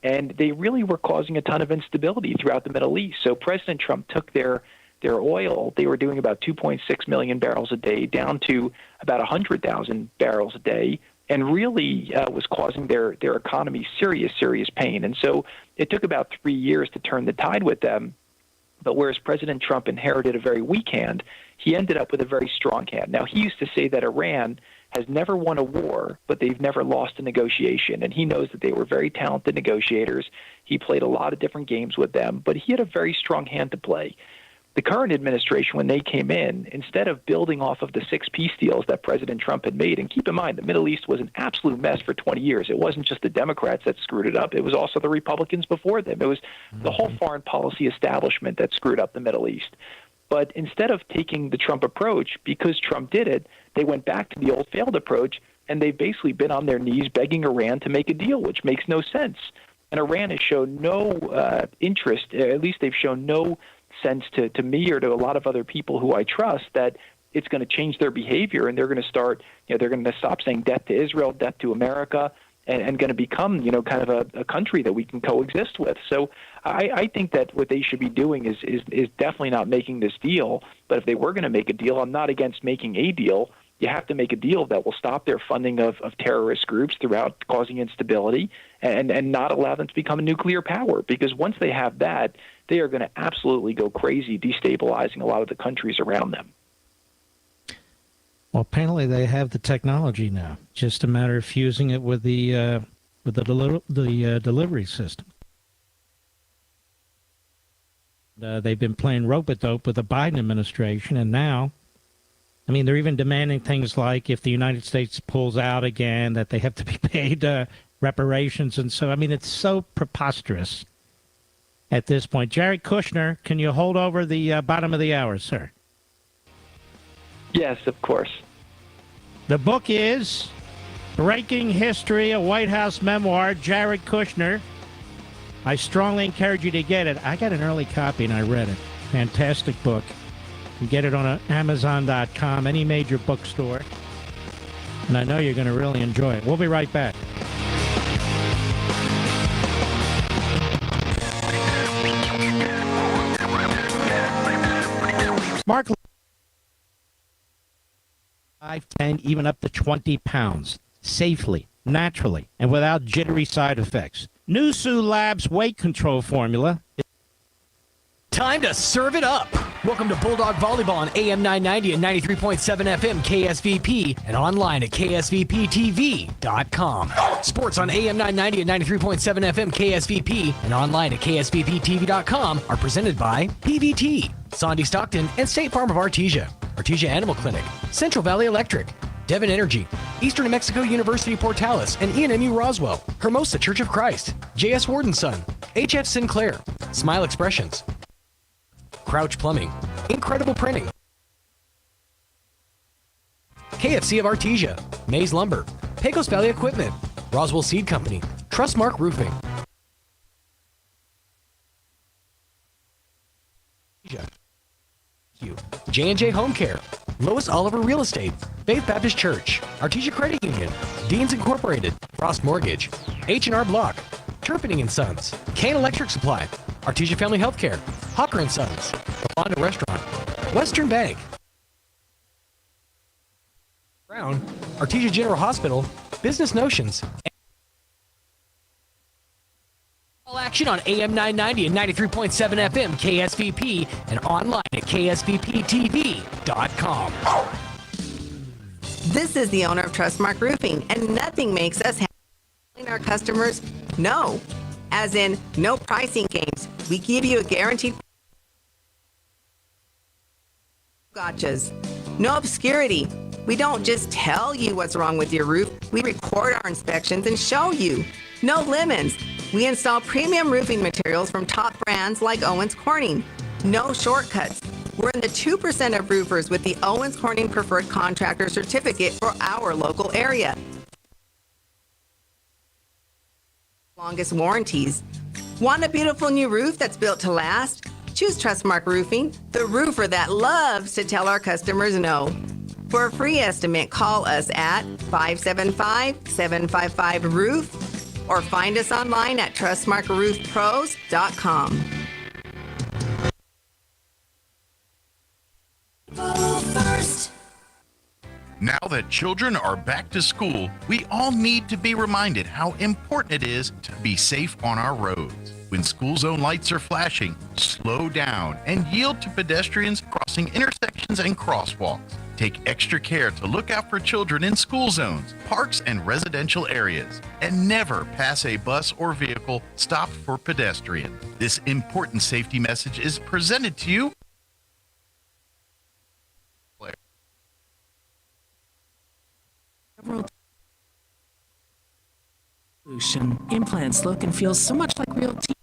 and they really were causing a ton of instability throughout the Middle East. So President Trump took their oil, they were doing about 2.6 million barrels a day, down to about 100,000 barrels a day, and really was causing their economy serious pain. And so it took about 3 years to turn the tide with them. But whereas President Trump inherited a very weak hand, he ended up with a very strong hand. Now, he used to say that Iran has never won a war, but they've never lost a negotiation. And he knows that they were very talented negotiators. He played a lot of different games with them, but he had a very strong hand to play. The current administration, when they came in, instead of building off of the 6 peace deals that President Trump had made, and keep in mind, the Middle East was an absolute mess for 20 years. It wasn't just the Democrats that screwed it up. It was also the Republicans before them. It was the whole foreign policy establishment that screwed up the Middle East. But instead of taking the Trump approach, because Trump did it, they went back to the old failed approach, and they've basically been on their knees begging Iran to make a deal, which makes no sense. And Iran has shown no interest, at least they've shown no sense to me or to a lot of other people who I trust that it's going to change their behavior, and they're going to start, they're going to stop saying death to Israel, death to America, and going to become, kind of a country that we can coexist with. So I think that what they should be doing is definitely not making this deal. But if they were going to make a deal, I'm not against making a deal. You have to make a deal that will stop their funding of terrorist groups throughout causing instability and not allow them to become a nuclear power. Because once they have that, they are going to absolutely go crazy, destabilizing a lot of the countries around them. Well, apparently they have the technology now. Just a matter of fusing it with the delivery system. They've been playing rope-a-dope with the Biden administration, and now, I mean, they're even demanding things like if the United States pulls out again, that they have to be paid reparations. And so, I mean, it's so preposterous at this point. Jared Kushner, can you hold over the bottom of the hour, sir? Yes, of course. The book is Breaking History, a White House Memoir, Jared Kushner. I strongly encourage you to get it. I got an early copy and I read it. Fantastic book. You can get it on Amazon.com, any major bookstore. And I know you're going to really enjoy it. We'll be right back. Mark, 5, 10, even up to 20 pounds, safely, naturally, and without jittery side effects. Nusu Labs weight control formula. Time to serve it up. Welcome to Bulldog Volleyball on AM 990 and 93.7 FM KSVP and online at ksvptv.com. Sports on AM 990 and 93.7 FM KSVP and online at ksvptv.com are presented by PVT, Sondy Stockton, and State Farm of Artesia, Artesia Animal Clinic, Central Valley Electric, Devon Energy, Eastern New Mexico University Portales and ENMU Roswell, Hermosa Church of Christ, J.S. Warden Son, H.F. Sinclair, Smile Expressions, Crouch Plumbing, Incredible Printing, KFC of Artesia, Maze Lumber, Pecos Valley Equipment, Roswell Seed Company, Trustmark Roofing, J&J Home Care, Lois Oliver Real Estate, Faith Baptist Church, Artesia Credit Union, Deans Incorporated, Frost Mortgage, H&R Block, Turpinning & Sons, Kane Electric Supply, Artesia Family Healthcare, Hawker & Sons, The Fonda Restaurant, Western Bank, Brown, Artesia General Hospital, Business Notions. All action on AM 990 and 93.7 FM KSVP and online at ksvptv.com. This is the owner of Trustmark Roofing, and nothing makes us happy telling our customers no. As in, no pricing games. We give you a guaranteed gotchas. No obscurity. We don't just tell you what's wrong with your roof. We record our inspections and show you. No lemons. We install premium roofing materials from top brands like Owens Corning. No shortcuts. We're in the 2% of roofers with the Owens Corning Preferred Contractor Certificate for our local area. Longest warranties. Want a beautiful new roof that's built to last? Choose Trustmark Roofing, the roofer that loves to tell our customers no. For a free estimate, call us at 575-755-ROOF or find us online at trustmarkroofpros.com. Now that children are back to school, we all need to be reminded how important it is to be safe on our roads. When school zone lights are flashing, slow down and yield to pedestrians crossing intersections and crosswalks. Take extra care to look out for children in school zones, parks, and residential areas. And never pass a bus or vehicle stopped for pedestrians. This important safety message is presented to you. Implants look and feel so much like real teeth.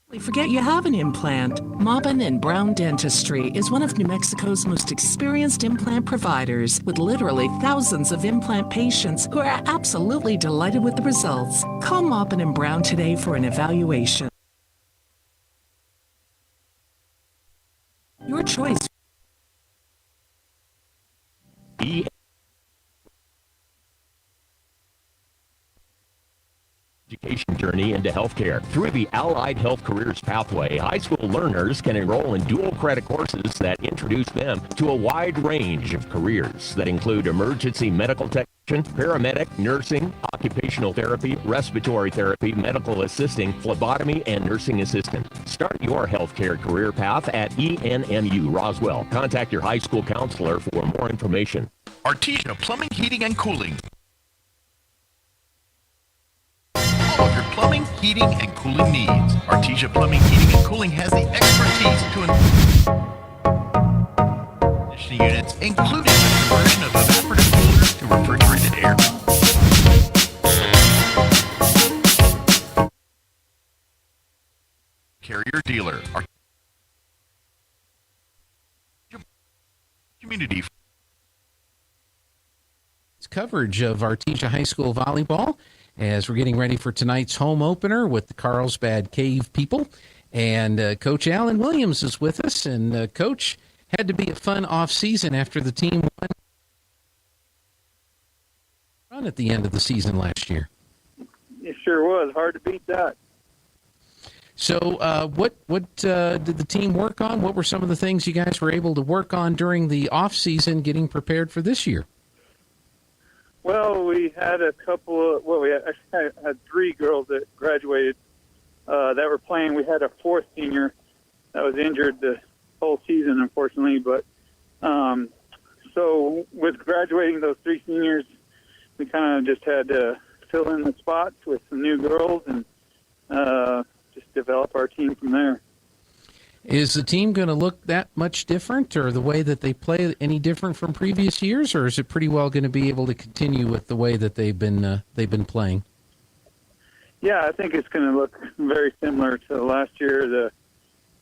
We forget you have an implant. Maupin and Brown Dentistry is one of New Mexico's most experienced implant providers, with literally thousands of implant patients who are absolutely delighted with the results. Call Maupin and Brown today for an evaluation. Your choice. Education journey into healthcare. Through the Allied Health Careers Pathway, high school learners can enroll in dual credit courses that introduce them to a wide range of careers that include emergency medical technician, paramedic, nursing, occupational therapy, respiratory therapy, medical assisting, phlebotomy, and nursing assistant. Start your healthcare career path at ENMU Roswell. Contact your high school counselor for more information. Artesia Plumbing, Heating, and Cooling. All of your plumbing, heating, and cooling needs. Artesia Plumbing, Heating, and Cooling has the expertise to conditioning units, including the conversion of evaporative coolers to refrigerated air. Carrier dealer. Community. It's coverage of Artesia High School volleyball as we're getting ready for tonight's home opener with the Carlsbad Cave people. And Coach Alan Williams is with us. And Coach, had to be a fun off season after the team won run at the end of the season last year. It sure was. Hard to beat that. So what did the team work on? What were some of the things you guys were able to work on during the off season getting prepared for this year? Well, we had a couple of, we actually had three girls that graduated that were playing. We had a fourth senior that was injured the whole season, unfortunately. But so with graduating those three seniors, we kind of just had to fill in the spots with some new girls and just develop our team from there. Is the team going to look that much different, or the way that they play any different from previous years, or is it pretty well going to be able to continue with the way that they've been playing? Yeah, I think it's going to look very similar to last year. The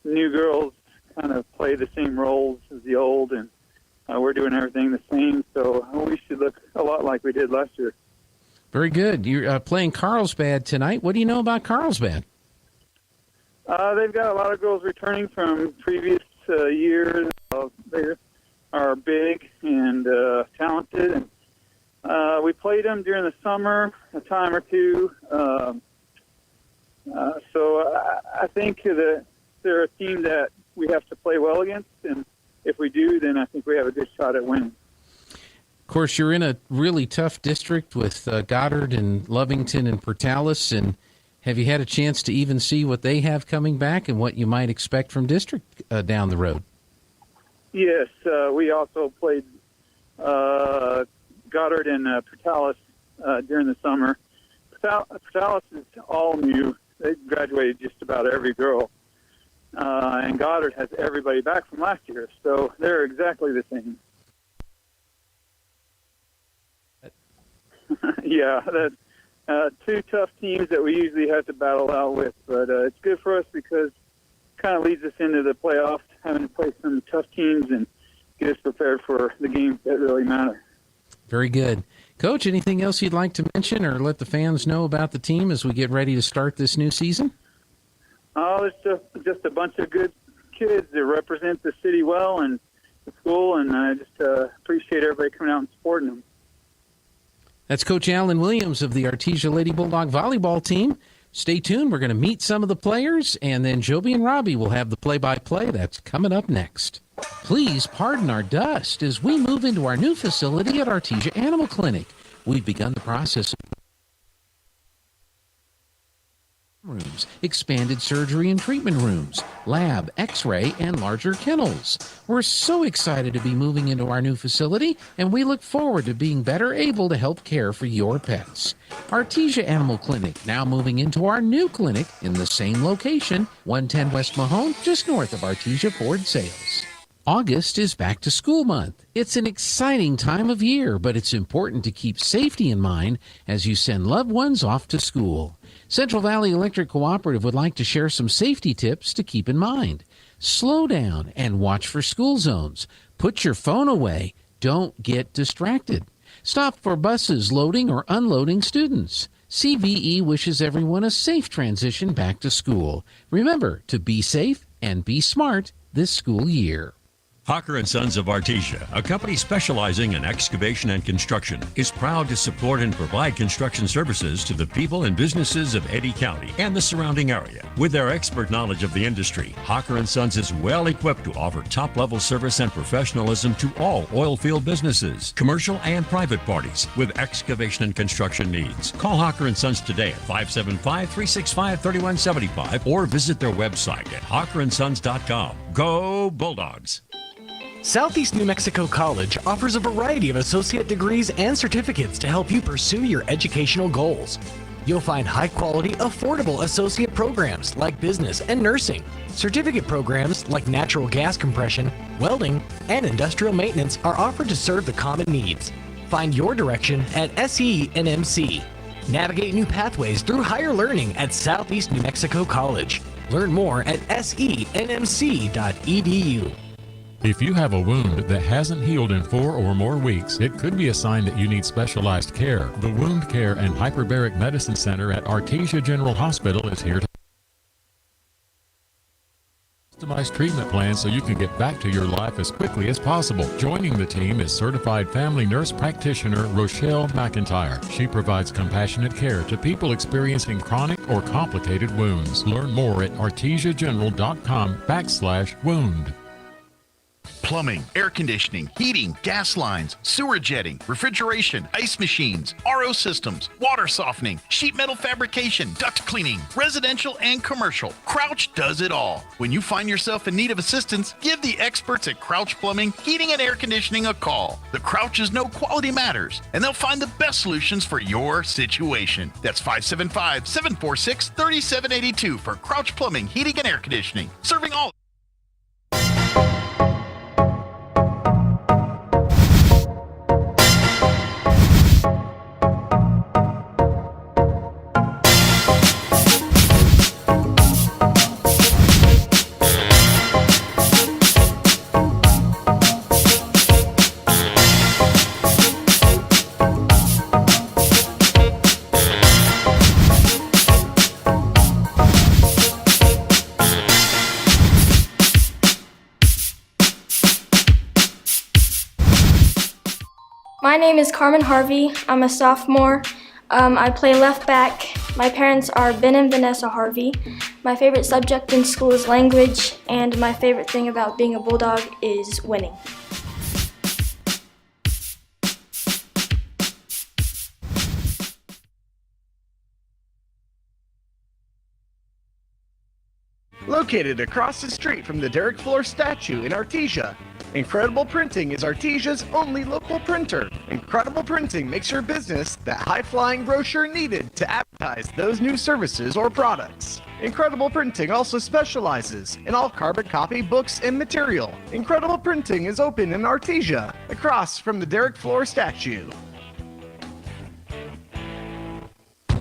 new girls kind of play the same roles as the old, and we're doing everything the same, so we should look a lot like we did last year. Very good. You're playing Carlsbad tonight. What do you know about Carlsbad? They've got a lot of girls returning from previous years. They are big and talented, and we played them during the summer a time or two. So I think that they're a team that we have to play well against, and if we do, then I think we have a good shot at winning. Of course, you're in a really tough district with Goddard and Lovington and Portales, and have you had a chance to even see what they have coming back and what you might expect from district down the road? Yes, we also played Goddard and Portales during the summer. Portales is all new. They graduated just about every girl. And Goddard has everybody back from last year, so they're exactly the same. Yeah, that's two tough teams that we usually have to battle out with, but it's good for us because it kind of leads us into the playoffs, having to play some tough teams and get us prepared for the games that really matter. Very good. Coach, anything else you'd like to mention or let the fans know about the team as we get ready to start this new season? Oh, it's just a bunch of good kids that represent the city well and the school, and I just appreciate everybody coming out and supporting them. That's Coach Alan Williams of the Artesia Lady Bulldog volleyball team. Stay tuned. We're going to meet some of the players, and then Joby and Robbie will have the play-by-play. That's coming up next. Please pardon our dust as we move into our new facility at Artesia Animal Clinic. We've begun the process of rooms, expanded surgery and treatment rooms, lab, x-ray, and larger kennels. We're so excited to be moving into our new facility, and we look forward to being better able to help care for your pets. Artesia Animal Clinic, now moving into our new clinic in the same location, 110 West Mahone, just north of Artesia Ford Sales. August is back to school month. It's an exciting time of year, but it's important to keep safety in mind as you send loved ones off to school. Central Valley Electric Cooperative would like to share some safety tips to keep in mind. Slow down and watch for school zones. Put your phone away. Don't get distracted. Stop for buses loading or unloading students. CVE wishes everyone a safe transition back to school. Remember to be safe and be smart this school year. Hawker & Sons of Artesia, a company specializing in excavation and construction, is proud to support and provide construction services to the people and businesses of Eddy County and the surrounding area. With their expert knowledge of the industry, Hawker & Sons is well equipped to offer top-level service and professionalism to all oil field businesses, commercial and private parties with excavation and construction needs. Call Hawker & Sons today at 575-365-3175 or visit their website at hawkerandsons.com. Go Bulldogs! Southeast New Mexico College offers a variety of associate degrees and certificates to help you pursue your educational goals. You'll find high-quality, affordable associate programs like business and nursing. Certificate programs like natural gas compression, welding, and industrial maintenance are offered to serve the common needs. Find your direction at SENMC. Navigate new pathways through higher learning at Southeast New Mexico College. Learn more at senmc.edu. If you have a wound that hasn't healed in 4 or more weeks, it could be a sign that you need specialized care. The Wound Care and Hyperbaric Medicine Center at Artesia General Hospital is here to customize treatment plans so you can get back to your life as quickly as possible. Joining the team is certified family nurse practitioner Rochelle McIntyre. She provides compassionate care to people experiencing chronic or complicated wounds. Learn more at artesiageneral.com/wound. Plumbing, air conditioning, heating, gas lines, sewer jetting, refrigeration, ice machines, RO systems, water softening, sheet metal fabrication, duct cleaning, residential and commercial. Crouch does it all. When you find yourself in need of assistance, give the experts at Crouch Plumbing, Heating and Air Conditioning a call. The Crouches know quality matters, and they'll find the best solutions for your situation. That's 575-746-3782 for Crouch Plumbing, Heating and Air Conditioning, serving all. My name is Carmen Harvey. I'm a sophomore. I play left back. My parents are Ben and Vanessa Harvey. My favorite subject in school is language, and my favorite thing about being a Bulldog is winning. Located across the street from the Derek Floor statue in Artesia, Incredible Printing is Artesia's only local printer. Incredible Printing makes your business that high-flying brochure needed to advertise those new services or products. Incredible Printing also specializes in all carbon copy books and material. Incredible Printing is open in Artesia, across from the Derek Floor statue.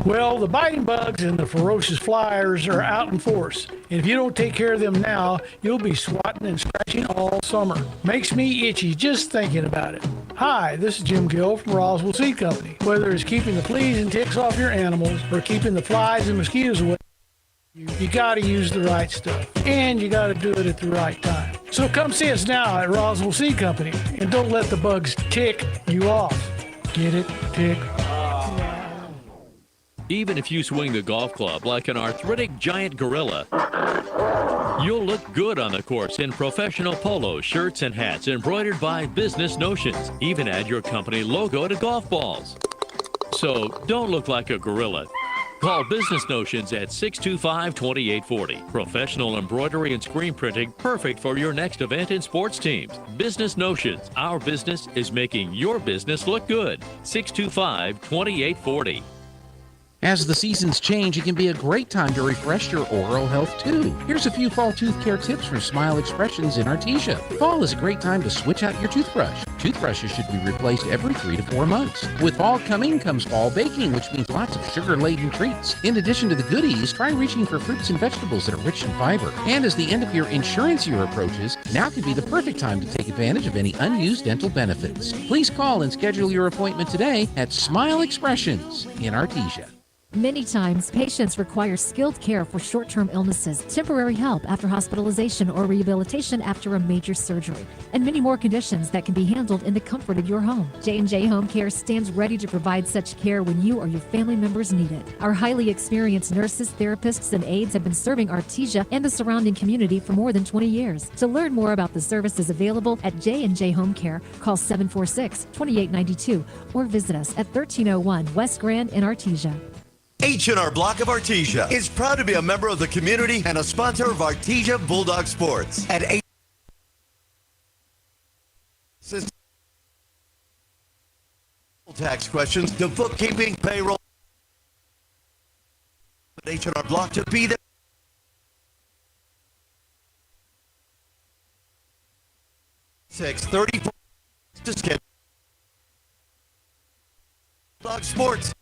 Well, the biting bugs and the ferocious flyers are out in force. And if you don't take care of them now, you'll be swatting and scratching all summer. Makes me itchy just thinking about it. Hi, this is Jim Gill from Roswell Seed Company. Whether it's keeping the fleas and ticks off your animals or keeping the flies and mosquitoes away, you gotta use the right stuff. And you gotta do it at the right time. So come see us now at Roswell Seed Company and don't let the bugs tick you off. Get it? Tick Even if you swing the golf club like an arthritic giant gorilla, you'll look good on the course in professional polos, shirts, and hats embroidered by Business Notions. Even add your company logo to golf balls. So don't look like a gorilla. Call Business Notions at 625-2840. Professional embroidery and screen printing, perfect for your next event and sports teams. Business Notions. Our business is making your business look good. 625-2840. As the seasons change, it can be a great time to refresh your oral health too. Here's a few fall tooth care tips from Smile Expressions in Artesia. Fall is a great time to switch out your toothbrush. Toothbrushes should be replaced every 3 to 4 months. With fall coming comes fall baking, which means lots of sugar-laden treats. In addition to the goodies, try reaching for fruits and vegetables that are rich in fiber. And as the end of your insurance year approaches, now could be the perfect time to take advantage of any unused dental benefits. Please call and schedule your appointment today at Smile Expressions in Artesia. Many times, patients require skilled care for short-term illnesses, temporary help after hospitalization or rehabilitation after a major surgery, and many more conditions that can be handled in the comfort of your home. J&J Home Care stands ready to provide such care when you or your family members need it. Our highly experienced nurses, therapists, and aides have been serving Artesia and the surrounding community for more than 20 years. To learn more about the services available at J&J Home Care, call 746-2892 or visit us at 1301 West Grand in Artesia. H&R Block of Artesia is proud to be a member of the community and a sponsor of Artesia Bulldog Sports. At tax questions to bookkeeping, payroll, H&R Block to be there. 6:34 to schedule. Bulldog Sports.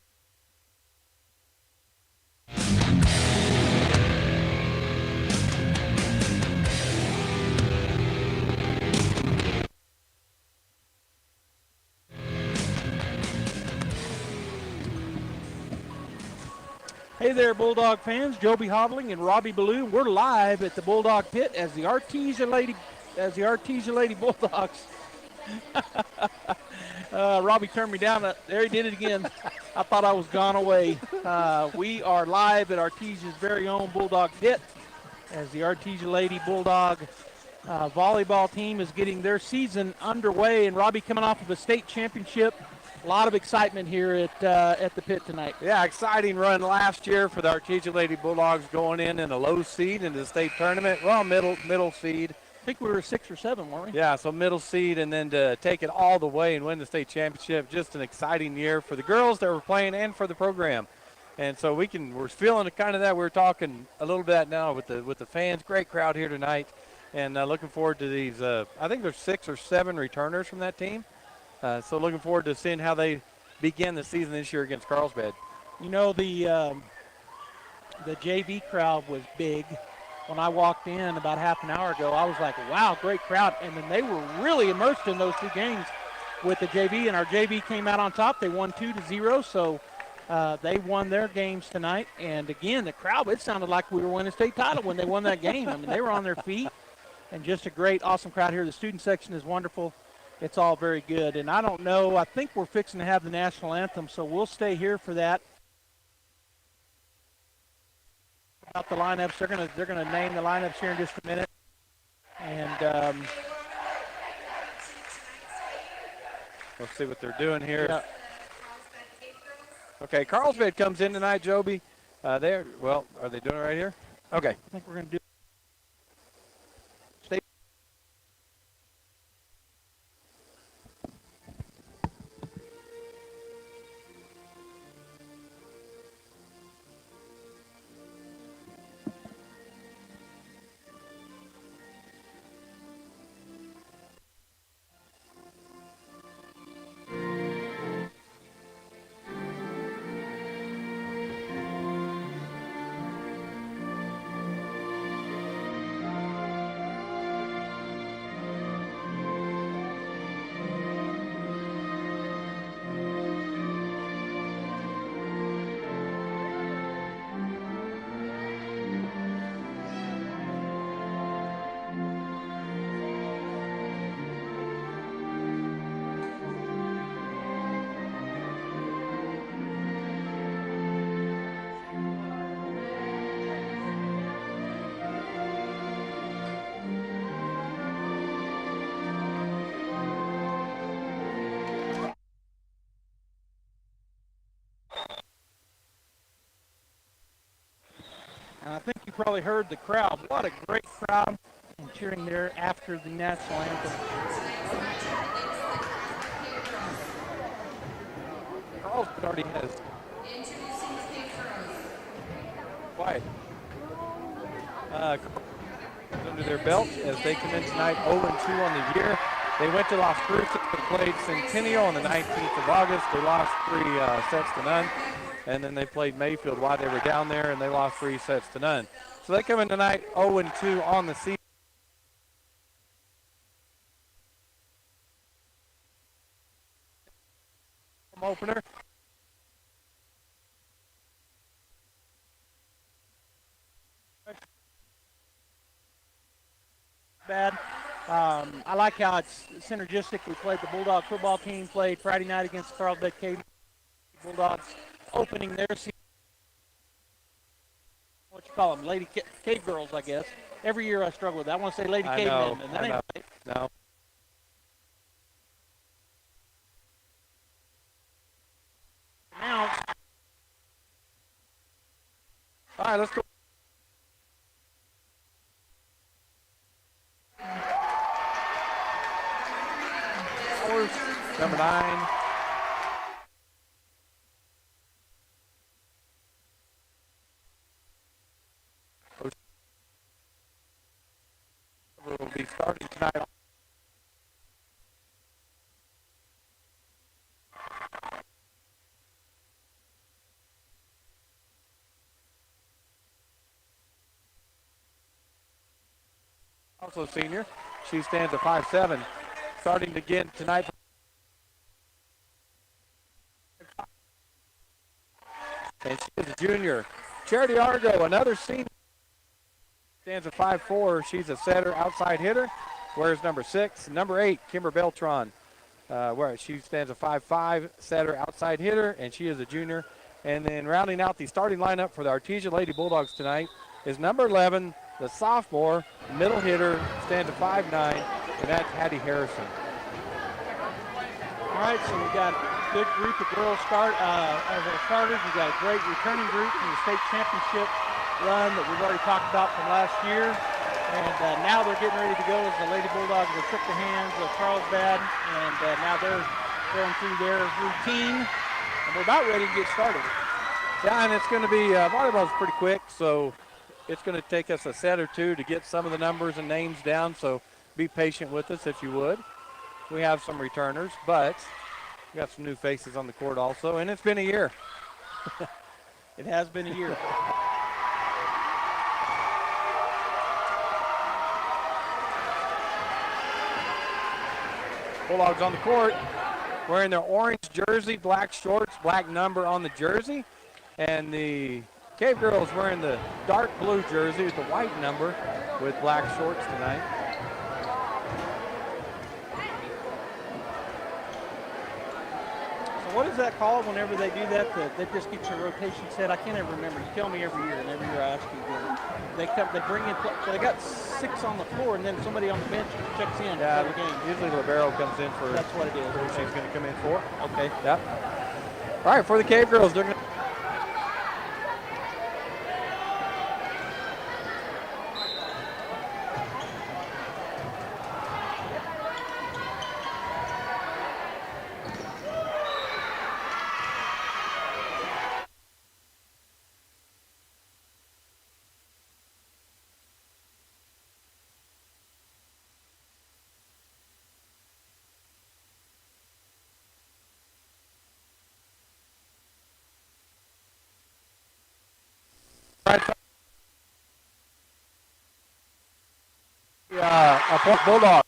Hey there, Bulldog fans. Joby Hodling and Robbie Ballou. We're live at the Bulldog Pit as the Artesia Lady Bulldogs. Robbie turned me down. There he did it again. I thought I was gone away. We are live at Artesia's very own Bulldog Pit as the Artesia Lady Bulldog volleyball team is getting their season underway. And Robbie coming off of a state championship. A lot of excitement here at the pit tonight. Yeah, exciting run last year for the Artesia Lady Bulldogs going in a low seed into the state tournament. Well, middle seed. I think we were 6 or 7, weren't we? Yeah, so middle seed, and then to take it all the way and win the state championship. Just an exciting year for the girls that were playing and for the program. And so we're feeling kind of that. We're talking a little bit now with the fans. Great crowd here tonight, and looking forward to these. I think there's 6 or 7 returners from that team. So looking forward to seeing how they begin the season this year against Carlsbad. You know, the JV crowd was big. When I walked in about half an hour ago, I was like, wow, great crowd. And then they were really immersed in those 2 games with the JV, and our JV came out on top. They won 2-0, so they won their games tonight. And, again, the crowd, it sounded like we were winning state title when they won that game. I mean, they were on their feet, and just a great, awesome crowd here. The student section is wonderful. It's all very good. And I don't know, I think we're fixing to have the national anthem, so we'll stay here for that. About the lineups, they're gonna name the lineups here in just a minute. And we'll see what they're doing here. Yeah. Okay, Carlsbad comes in tonight, Joby. Are they doing it right here? Okay. I think we're gonna do. And I think you probably heard the crowd. What a great crowd and cheering there after the national anthem. Carlsbad already has quiet under their belt as they come in tonight 0-2 on the year. They went to Las Cruces and played Centennial on the 19th of August. They lost 3 sets to none. And then they played Mayfield while they were down there, and they lost 3 sets to none. So they come in tonight 0-2 on the season. Opener. Bad. I like how it's synergistic. We played the Bulldog football team, played Friday night against the Carlsbad Cave Bulldogs, opening their season. What you call them? Lady Cave Girls, I guess. Every year I struggle with that. I want to say Lady Cave Men, and that ain't right. No. Now, all right, let's go. Number 9. Will be starting tonight. Also senior. She stands at 5'7". Starting again tonight. And she is a junior. Charity Argo, another senior. Stands at 5'4". She's a setter, outside hitter. Wears number 6. Number 8, Kimber Beltran. Where she stands at 5'5", setter, outside hitter, and she is a junior. And then rounding out the starting lineup for the Artesia Lady Bulldogs tonight is number 11, the sophomore, middle hitter, stands at 5'9", and that's Hattie Harrison. all right, so we got a good group of girls as our starters. We got a great returning group from the state championship run that we've already talked about from last year. And now they're getting ready to go as the Lady Bulldogs will shook the hands of Carlsbad, and now they're going through their routine, and we're about ready to get started. Yeah, and it's going to be, volleyball's pretty quick, so it's going to take us a set or two to get some of the numbers and names down, so be patient with us if you would. We have some returners, but we got some new faces on the court also, and it's been a year. It has been a year. Bulldogs on the court wearing their orange jersey, black shorts, black number on the jersey. And the Cave Girls wearing the dark blue jersey with the white number with black shorts tonight. So what is that called whenever they do that? That just keeps a rotation set? I can't ever remember. You tell me every year, and every year I ask you again. They bring in, so they got 6 on the floor, and then somebody on the bench checks in. Yeah, every game. usually libero comes in for. That's what it is. Who she's going to come in for. Okay. Yep. All right, for the Cave Girls, they're going to. A point Bulldog.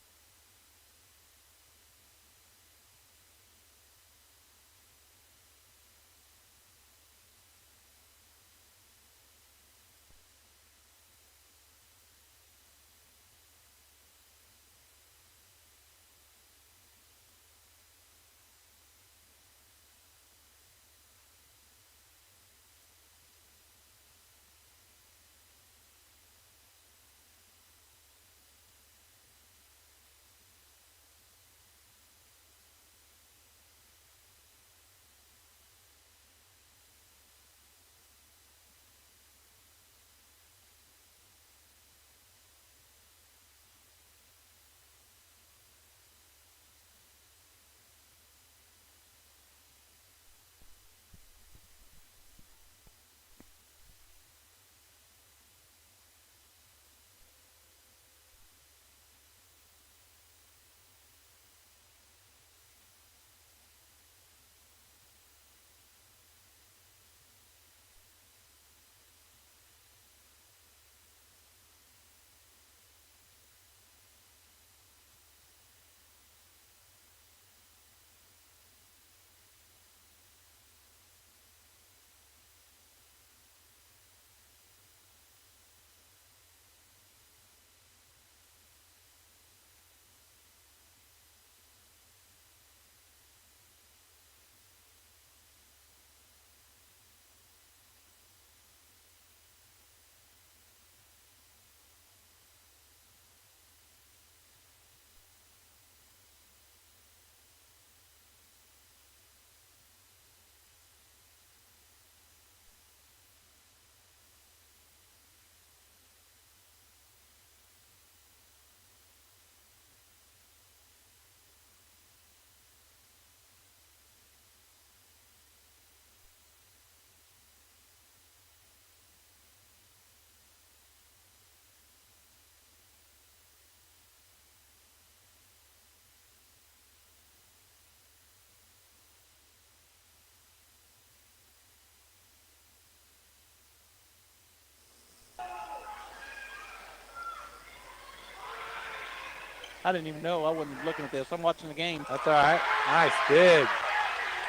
I didn't even know. I wasn't looking at this. I'm watching the game. That's all right. Nice dig.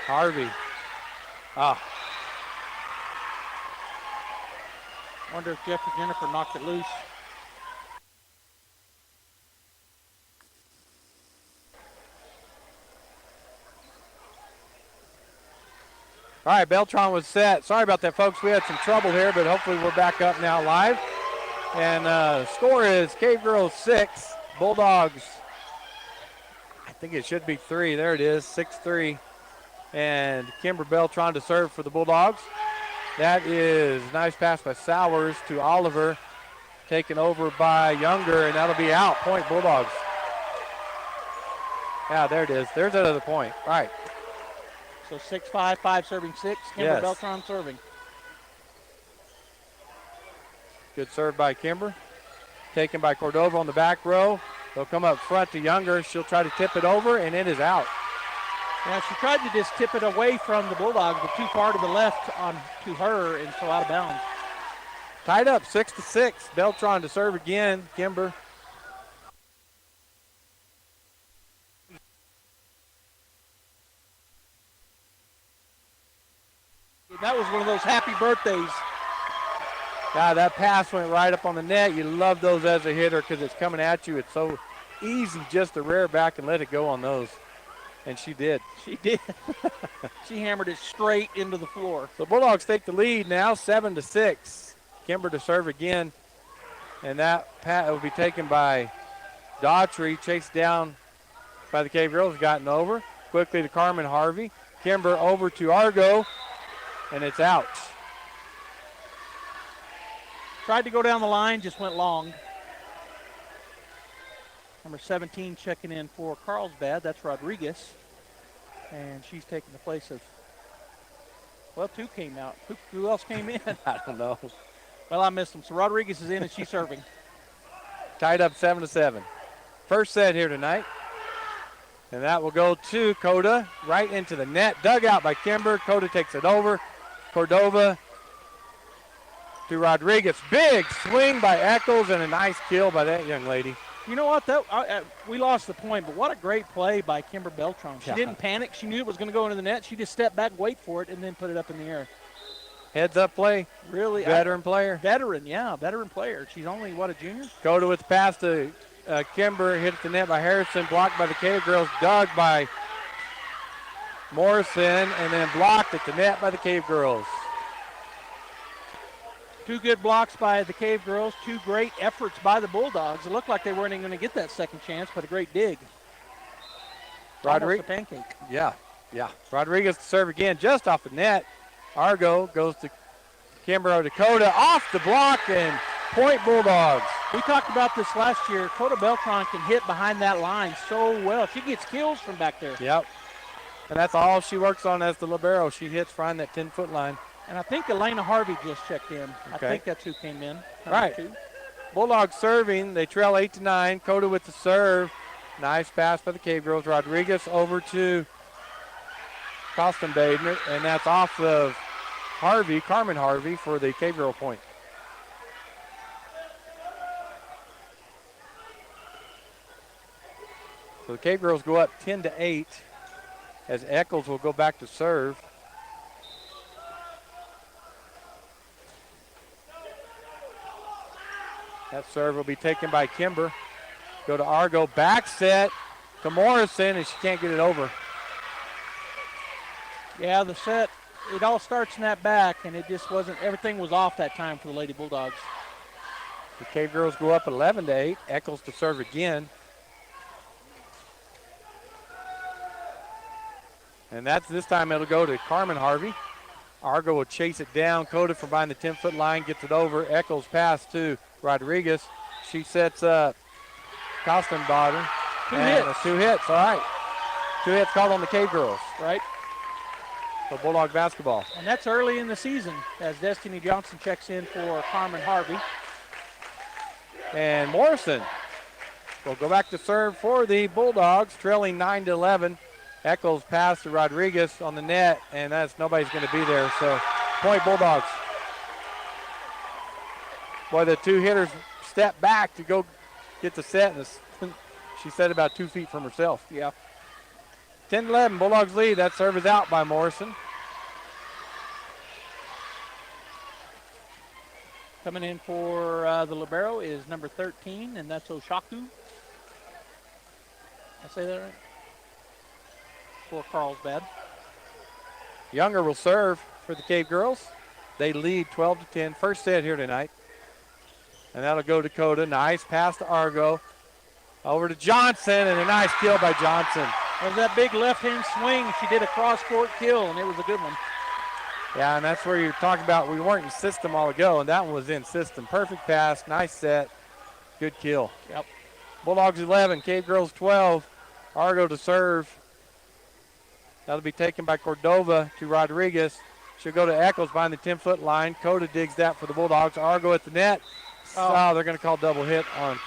Harvey. Ah. Wonder if Jeff or Jennifer knocked it loose. All right, Beltron was set. Sorry about that, folks. We had some trouble here, but hopefully we're back up now live. And score is Cave Girls 6, Bulldogs, I think it should be 3. There it is, 6-3. And Kimber Beltron to serve for the Bulldogs. That is a nice pass by Sowers to Oliver, taken over by Younger, and that'll be out. Point Bulldogs. Yeah, there it is. There's that other point. All right. So 6-5, 5 serving 6. Kimber Beltron serving. Good serve by Kimber. Taken by Cordova on the back row. They'll come up front to Younger. She'll try to tip it over, and it is out. Yeah, she tried to just tip it away from the Bulldogs, but too far to the left to her, and so out of bounds. Tied up 6-6. Beltron to serve again. Kimber. That was one of those happy birthdays. God, that pass went right up on the net. You love those as a hitter because it's coming at you. It's so easy just to rear back and let it go on those. And she did. She did. She hammered it straight into the floor. The Bulldogs take the lead now, 7-6. Kimber to serve again. And that pat will be taken by Daughtry, chased down by the Cave Girls, gotten over. Quickly to Carmen Harvey. Kimber over to Argo, and it's out. Tried to go down the line, just went long. Number 17 checking in for Carlsbad. That's Rodriguez. And she's taking the place of, well, 2 came out. Who else came in? I don't know. Well, I missed them. So Rodriguez is in and she's serving. Tied up 7-7. First set here tonight. And that will go to Coda, right into the net. Dug out by Kimber. Coda takes it over. Cordova to Rodriguez. Big swing by Eccles and a nice kill by that young lady. You know what? We lost the point, but what a great play by Kimber Beltron. She didn't panic. She knew it was going to go into the net. She just stepped back, wait for it, and then put it up in the air. Heads up play. Really? Veteran player. Veteran player. She's only, what, a junior? Coda with the pass to Kimber. Hit the net by Harrison. Blocked by the Cave Girls. Dug by Morrison. And then blocked at the net by the Cave Girls. 2 good blocks by the Cave Girls, 2 great efforts by the Bulldogs. It looked like they weren't even going to get that second chance, but a great dig. Almost a pancake. Yeah. Rodriguez to serve again, just off the net. Argo goes to Kimber Dakota, off the block, and point Bulldogs. We talked about this last year. Coda Beltron can hit behind that line so well. She gets kills from back there. Yep. And that's all she works on as the libero. She hits behind that 10-foot line. And I think Elena Harvey just checked in. Okay. I think that's who came in. Right. 2. Bulldogs serving. They trail 8-9. Coda with the serve. Nice pass by the Cave Girls. Rodriguez over to Kostenbaden, and that's off of Harvey, Carmen Harvey, for the Cave Girl point. So the Cave Girls go up 10-8 as Eccles will go back to serve. That serve will be taken by Kimber. Go to Argo. Back set to Morrison, and she can't get it over. Yeah, the set, it all starts in that back, and it just wasn't, everything was off that time for the Lady Bulldogs. The Cave Girls go up 11-8. Eccles to serve again. And that's this time it'll go to Carmen Harvey. Argo will chase it down. Coda from behind the 10-foot line gets it over. Eccles pass to Rodriguez. She sets up Kostenbaden. 2 hits. 2 hits, all right. 2 hits called on the Cave Girls. Right. For Bulldog basketball. And that's early in the season as Destiny Johnson checks in for Carmen Harvey. And Morrison will go back to serve for the Bulldogs, trailing 9-11. Eccles pass to Rodriguez on the net, and nobody's going to be there. So, point Bulldogs. Boy, the 2 hitters step back to go get the set, and She said about 2 feet from herself. Yeah. 10-11, Bulldogs lead. That serve is out by Morrison. Coming in for the libero is number 13, and that's Oshaku. I say that right? For Carlsbad. Younger will serve for the Cave Girls. They lead 12-10. First set here tonight. And that'll go to Dakota. Nice pass to Argo. Over to Johnson, and a nice kill by Johnson. It was that big left-hand swing. She did a cross-court kill, and it was a good one. Yeah, and that's where you're talking about we weren't in system all ago, and that one was in system. Perfect pass, nice set, good kill. Yep. Bulldogs 11, Cave Girls 12. Argo to serve. That'll be taken by Cordova to Rodriguez. She'll go to Eccles behind the 10-foot line. Coda digs that for the Bulldogs. Argo at the net. Oh, they're going to call double hit on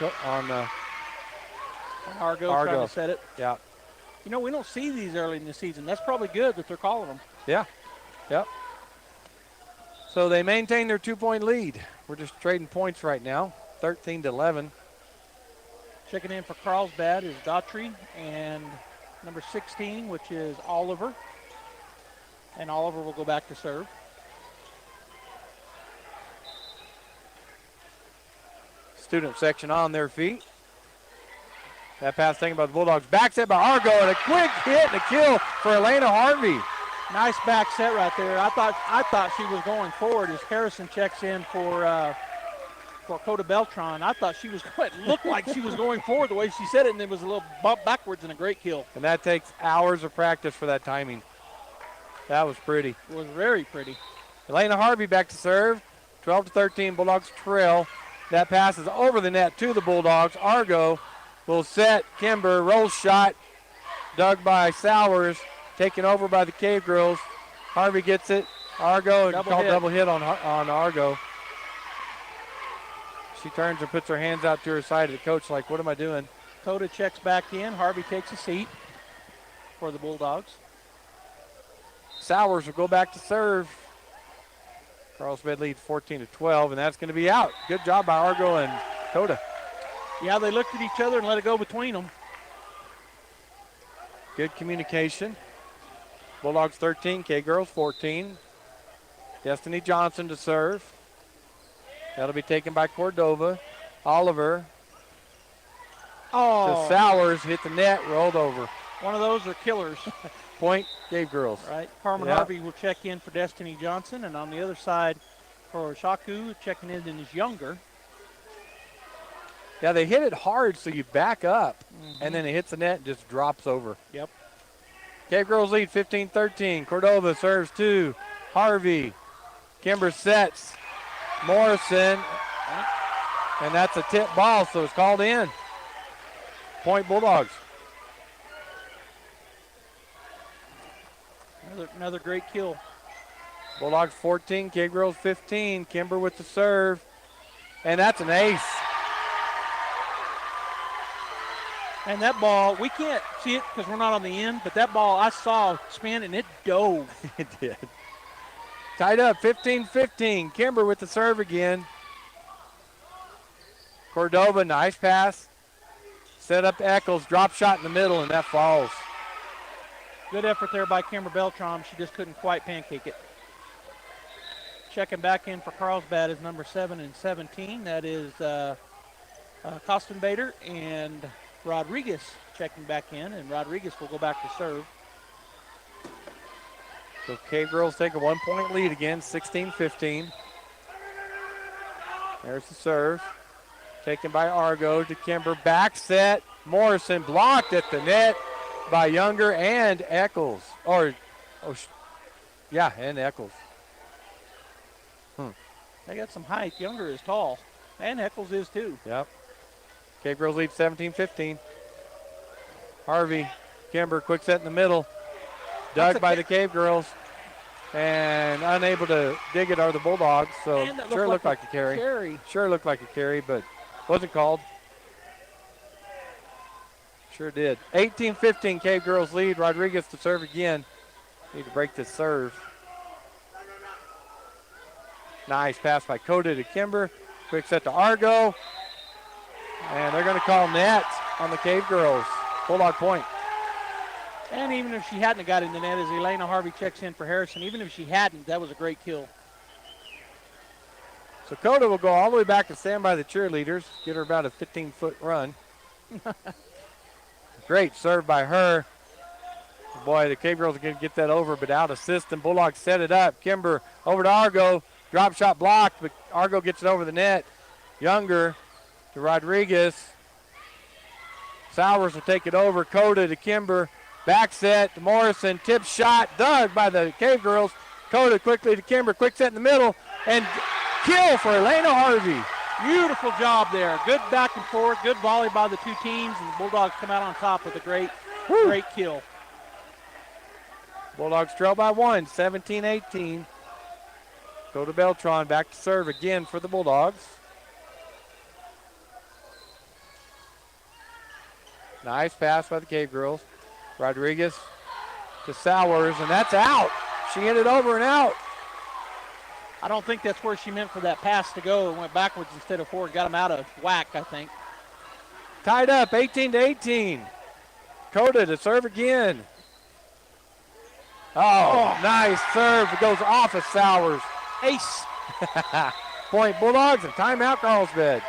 Argo trying to set it. Yeah. You know, we don't see these early in the season. That's probably good that they're calling them. Yeah. Yep. So they maintain their 2-point lead. We're just trading points right now, 13-11. Checking in for Carlsbad is Daughtry and number 16, which is Oliver. And Oliver will go back to serve. Student section on their feet. That pass taken by the Bulldogs. Back set by Argo, and a quick hit and a kill for Elena Harvey. Nice back set right there. I thought she was going forward as Harrison checks in for Coda Beltran. I thought she was going. It looked like she was going forward the way she said it, and it was a little bump backwards and a great kill. And that takes hours of practice for that timing. That was pretty. It was very pretty. Elena Harvey back to serve. 12-13, Bulldogs trail. That pass is over the net to the Bulldogs. Argo will set. Kimber, roll shot, dug by Sowers, taken over by the Cave Girls. Harvey gets it. Argo, double hit on Argo. She turns and puts her hands out to her side of the coach like, what am I doing? Coda checks back in. Harvey takes a seat for the Bulldogs. Sowers will go back to serve. Carlsbad leads 14-12, and that's going to be out. Good job by Argo and Coda. Yeah, they looked at each other and let it go between them. Good communication. Bulldogs 13, K-Girls 14. Destiny Johnson to serve. That'll be taken by Cordova. Oliver. Oh. To Sowers, hit the net, rolled over. One of those are killers. Point, Cave Girls. Right. Carmen Harvey will check in for Destiny Johnson, and on the other side for Shaku, checking in is Younger. Yeah, they hit it hard, so you back up, and then it hits the net and just drops over. Yep. Cave Girls lead 15-13. Cordova serves to Harvey. Kimber sets. Morrison. And that's a tip ball, so it's called in. Point Bulldogs. Another great kill. Bulldogs 14, Cave Girls 15. Kimber with the serve. And that's an ace. And that ball, we can't see it because we're not on the end, but that ball I saw spin and it dove. It did. Tied up 15-15. Kimber with the serve again. Cordova, nice pass. Set up Eccles, drop shot in the middle, and that falls. Good effort there by Kimber Beltram. She just couldn't quite pancake it. Checking back in for Carlsbad is number 7 and 17. That is Kostenbader and Rodriguez checking back in, and Rodriguez will go back to serve. So Cave Girls take a 1-point lead again, 16-15. There's the serve. Taken by Argo to Kimber. Back set. Morrison blocked at the net by Younger and Eccles. And Eccles. They got some height. Younger is tall, and Eccles is too. Yep. Cave Girls lead 17-15. Harvey, Kimber, quick set in the middle. Dug by the Cave Girls. And unable to dig it are the Bulldogs. So sure looked like a carry. Sure looked like a carry, but wasn't called. Sure did. 18-15, Cave Girls lead. Rodriguez to serve again. Need to break this serve. Nice pass by Coda to Kimber. Quick set to Argo. And they're going to call net. on the Cave girls. Bulldog point. And even if she hadn't got in the net, as Elena Harvey checks in for Harrison, even if she hadn't, that was a great kill. So Coda will go all the way back and stand by the cheerleaders, get her about a 15-foot run. Great serve by her. Boy, the Cave girls are going to get that over, but out of system. Bulldogs set it up. Kimber over to Argo. Drop shot blocked, but Argo gets it over the net. Younger to Rodriguez. Sowers will take it over. Coda to Kimber. Back set to Morrison. Tip shot dug by the Cave girls. Coda quickly to Kimber. Quick set in the middle. And kill for Elena Harvey. Beautiful job there. Good back and forth. Good volley by the two teams. And the Bulldogs come out on top with a great kill. Bulldogs trail by 1, 17-18. Coda Beltran back to serve again for the Bulldogs. Nice pass by the Cave girls. Rodriguez to Sowers, and that's out. She hit it over and out. I don't think that's where she meant for that pass to go. It went backwards instead of forward. Got them out of whack, I think. Tied up, 18-18. Coda to serve again. Oh, nice serve. It goes off of Sowers. Ace. Point Bulldogs and timeout Carlsbad.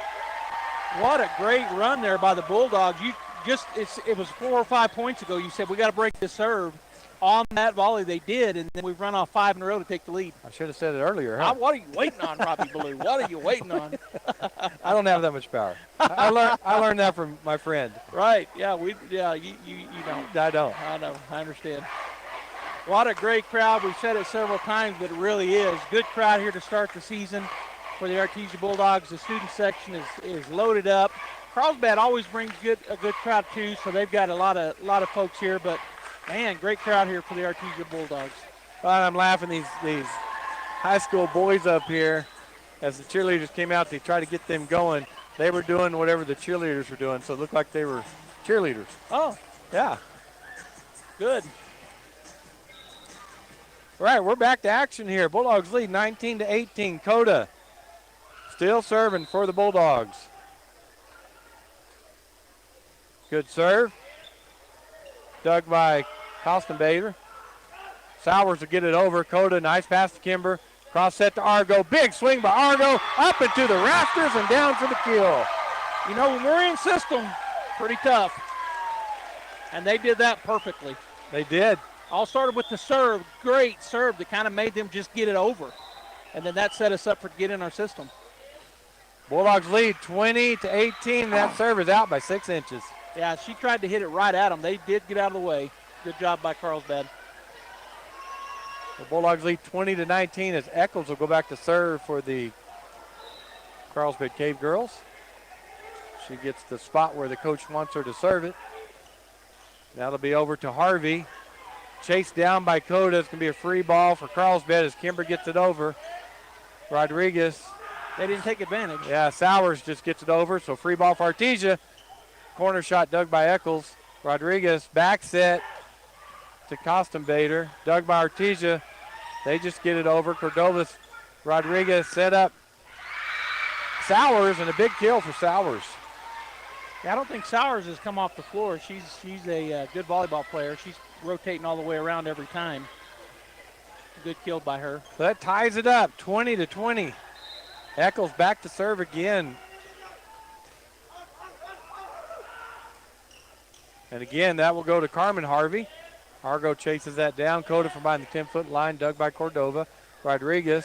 What a great run there by the Bulldogs. It was 4 or 5 points ago. You said we got to break this serve. On that volley, they did, and then we've run off 5 in a row to take the lead. I should have said it earlier, huh? What are you waiting on, Robbie Ballou? What are you waiting on? I don't have that much power. I learned that from my friend. Right? Yeah, you don't. I don't. I know. I understand. What a great crowd. We've said it several times, but it really is. Good crowd here to start the season for the Artesia Bulldogs. The student section is loaded up. Carlsbad always brings a good crowd too, so they've got a lot of folks here. But man, great crowd here for the Artesia Bulldogs. Well, I'm laughing these high school boys up here as the cheerleaders came out to try to get them going. They were doing whatever the cheerleaders were doing, so it looked like they were cheerleaders. Oh, yeah, good. All right, we're back to action here. Bulldogs lead 19-18. Coda still serving for the Bulldogs. Good serve. Dug by Kostenbader. Sowers will get it over. Coda, nice pass to Kimber. Cross set to Argo. Big swing by Argo. Up into the rafters and down for the kill. You know, when we're in system, pretty tough. And they did that perfectly. They did. All started with the serve. Great serve that kind of made them just get it over. And then that set us up for get in our system. Bulldogs lead 20-18. That serve is out by 6 inches. Yeah, she tried to hit it right at them. They did get out of the way. Good job by Carlsbad. The Bulldogs lead 20-19 as Eccles will go back to serve for the Carlsbad Cave girls. She gets the spot where the coach wants her to serve it. That'll be over to Harvey. Chased down by Coda. It's going to be a free ball for Carlsbad as Kimber gets it over. Rodriguez. They didn't take advantage. Yeah, Sowers just gets it over, so free ball for Artesia. Corner shot dug by Eccles. Rodriguez back set to Kostenbader. Dug by Artesia. They just get it over. Cordovas, Rodriguez set up Sowers, and a big kill for Sowers. Yeah, I don't think Sowers has come off the floor. She's a good volleyball player. She's rotating all the way around every time. Good kill by her. So that ties it up, 20-20. Eccles back to serve again. And again, that will go to Carmen Harvey. Argo chases that down. Coda from behind the 10-foot line, dug by Cordova. Rodriguez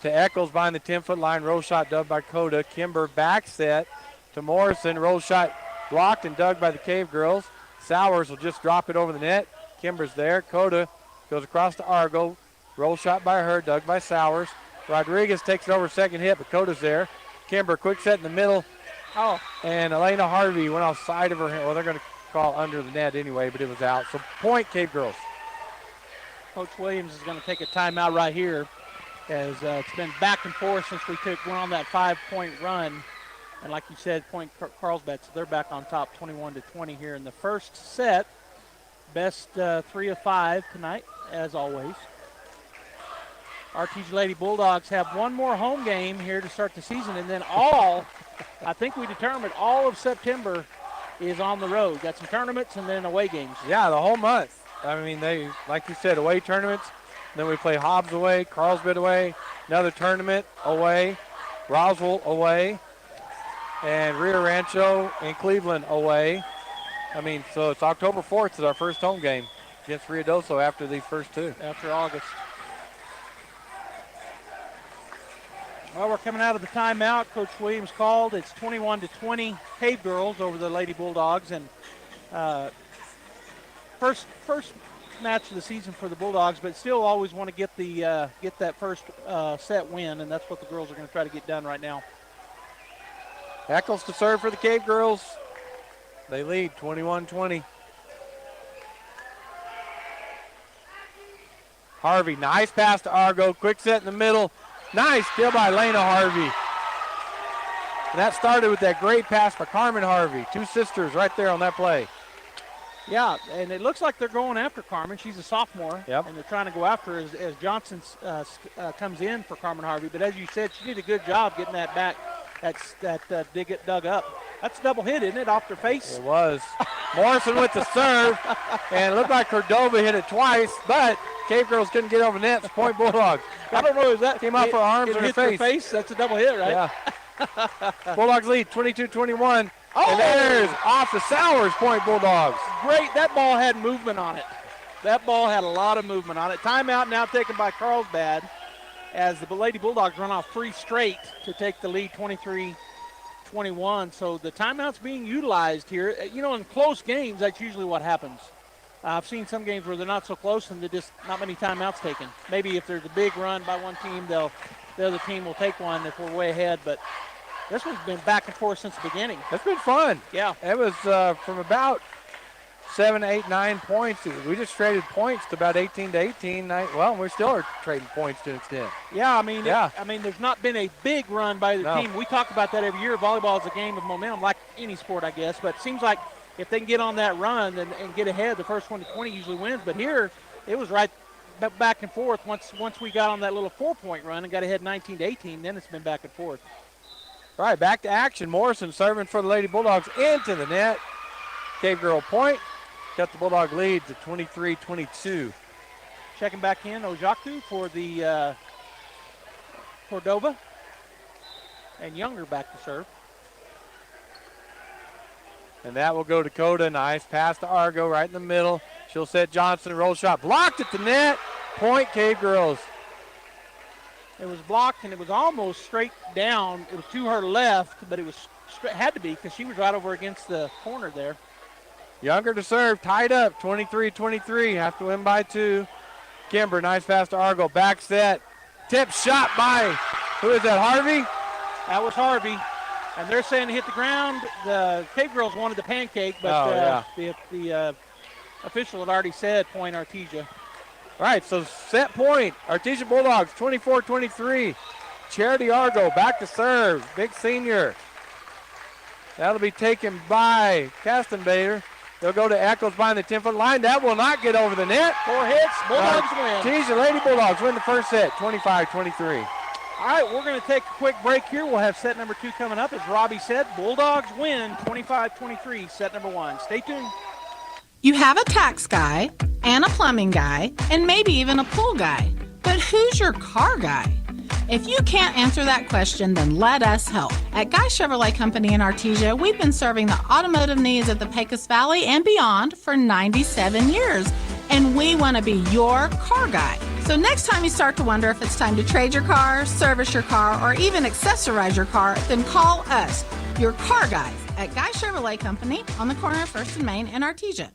to Eccles behind the 10-foot line. Roll shot dug by Coda. Kimber back set to Morrison. Roll shot blocked and dug by the Cave girls. Sowers will just drop it over the net. Kimber's there. Coda goes across to Argo. Roll shot by her, dug by Sowers. Rodriguez takes it over second hit, but Coda's there. Kimber, quick set in the middle. Oh. And Elena Harvey went off side of her hand. Well, they're going to call under the net anyway, but it was out. So point Cave girls. Coach Williams is going to take a timeout right here as it's been back and forth since we went on that 5-point run. And like you said, point Carlsbad, so they're back on top 21-20 here in the first set. Best 3 of 5 tonight, as always. Artesia Lady Bulldogs have one more home game here to start the season, and then I think we determined all of September is on the road. Got some tournaments and then away games. Yeah, the whole month. I mean, they, like you said, away tournaments. Then we play Hobbs away, Carlsbad away, another tournament away, Roswell away, and Rio Rancho and Cleveland away. I mean, so it's October 4th is our first home game against Ruidoso after these first two. After August. Well, we're coming out of the timeout. Coach Williams called. It's 21-20 Cave Girls over the Lady Bulldogs. And first match of the season for the Bulldogs, but still always want to get that first set win, and that's what the girls are going to try to get done right now. Eccles to serve for the Cave Girls. They lead 21-20. Harvey, nice pass to Argo. Quick set in the middle. Nice steal by Lena Harvey. And that started with that great pass by Carmen Harvey. Two sisters right there on that play. Yeah, and it looks like they're going after Carmen. She's a sophomore, Yep. and they're trying to go after her as Johnson comes in for Carmen Harvey. But as you said, she did a good job getting that back, dug up. That's a double hit, isn't it, off their face? It was. Morrison with the serve, and it looked like Cordova hit it twice, but Cave Girls couldn't get over net. It's point Bulldogs. I don't know, is that came off her arms or her hit their face? face? That's a double hit, right? Yeah. Bulldogs lead 22-21. Oh! And there's off the Sowers, point Bulldogs. Great. That ball had movement on it. That ball had a lot of movement on it. Timeout now taken by Carlsbad as the Lady Bulldogs run off 3 straight to take the lead 23-21. So the timeout's being utilized here. You know, in close games, that's usually what happens. I've seen some games where they're not so close and they're just not many timeouts taken. Maybe if there's a big run by one team, the other team will take one if we're way ahead. But this one's been back and forth since the beginning. It's been fun. Yeah. It was from about 7, 8, 9 points. We just traded points to about 18-18. Well, we still are trading points to an extent. Yeah, I mean, there's not been a big run by the team. We talk about that every year. Volleyball is a game of momentum, like any sport, I guess. But it seems like if they can get on that run and get ahead, the first one to 20 usually wins. But here, it was right back and forth. Once we got on that little 4-point run and got ahead 19-18, then it's been back and forth. All right, back to action. Morrison serving for the Lady Bulldogs into the net. Cave Girl point. Cut the Bulldog lead to 23-22. Checking back in, Ojaku for the Cordova. And Younger back to serve. And that will go to Coda. Nice pass to Argo right in the middle. She'll set Johnson. Roll shot. Blocked at the net. Point Cave Girls. It was blocked, and it was almost straight down. It was to her left, but it was had to be because she was right over against the corner there. Younger to serve. Tied up. 23-23. Have to win by 2. Kimber. Nice pass to Argo. Back set. Tip shot by, who is that, Harvey? That was Harvey. And they're saying to hit the ground. The Cave Girls wanted the pancake, but the official had already said point Artesia. All right, so set point. Artesia Bulldogs, 24-23. Charity Argo back to serve. Big senior. That'll be taken by Castenbader. They'll go to Eccles behind the 10-foot line. That will not get over the net. 4 hits. Bulldogs win. Artesia Lady Bulldogs win the first set, 25-23. All right, we're going to take a quick break here. We'll have set number 2 coming up. As Robbie said, Bulldogs win 25-23, set number 1. Stay tuned. You have a tax guy and a plumbing guy and maybe even a pool guy. But who's your car guy? If you can't answer that question, then let us help. At Guy Chevrolet Company in Artesia, we've been serving the automotive needs of the Pecos Valley and beyond for 97 years. And we want to be your car guy. So next time you start to wonder if it's time to trade your car, service your car, or even accessorize your car, then call us, your car guys, at Guy Chevrolet Company on the corner of 1st and Main in Artesia.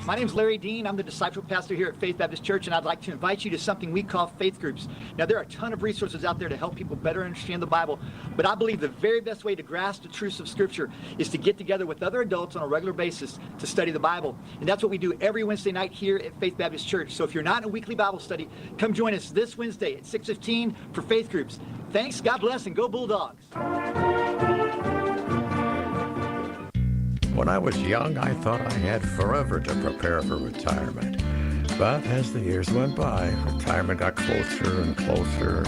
My name is Larry Dean. I'm the disciple pastor here at Faith Baptist Church, and I'd like to invite you to something we call faith groups. Now, there are a ton of resources out there to help people better understand the Bible, but I believe the very best way to grasp the truths of Scripture is to get together with other adults on a regular basis to study the Bible. And that's what we do every Wednesday night here at Faith Baptist Church. So if you're not in a weekly Bible study, come join us this Wednesday at 6:15 for faith groups. Thanks, God bless, and go Bulldogs. When I was young, I thought I had forever to prepare for retirement. But as the years went by, retirement got closer and closer.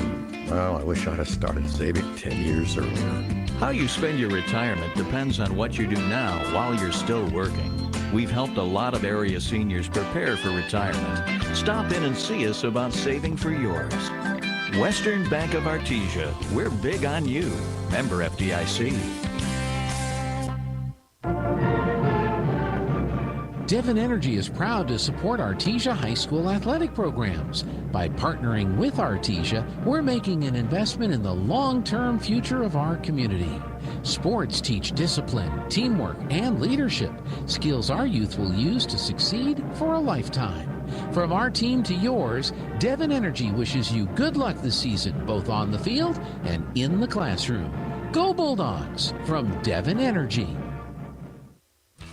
Well, I wish I'd have started saving 10 years earlier. How you spend your retirement depends on what you do now while you're still working. We've helped a lot of area seniors prepare for retirement. Stop in and see us about saving for yours. Western Bank of Artesia. We're big on you. Member FDIC. Devon Energy is proud to support Artesia High School athletic programs. By partnering with Artesia, we're making an investment in the long-term future of our community. Sports teach discipline, teamwork, and leadership, skills our youth will use to succeed for a lifetime. From our team to yours, Devon Energy wishes you good luck this season, both on the field and in the classroom. Go Bulldogs from Devon Energy.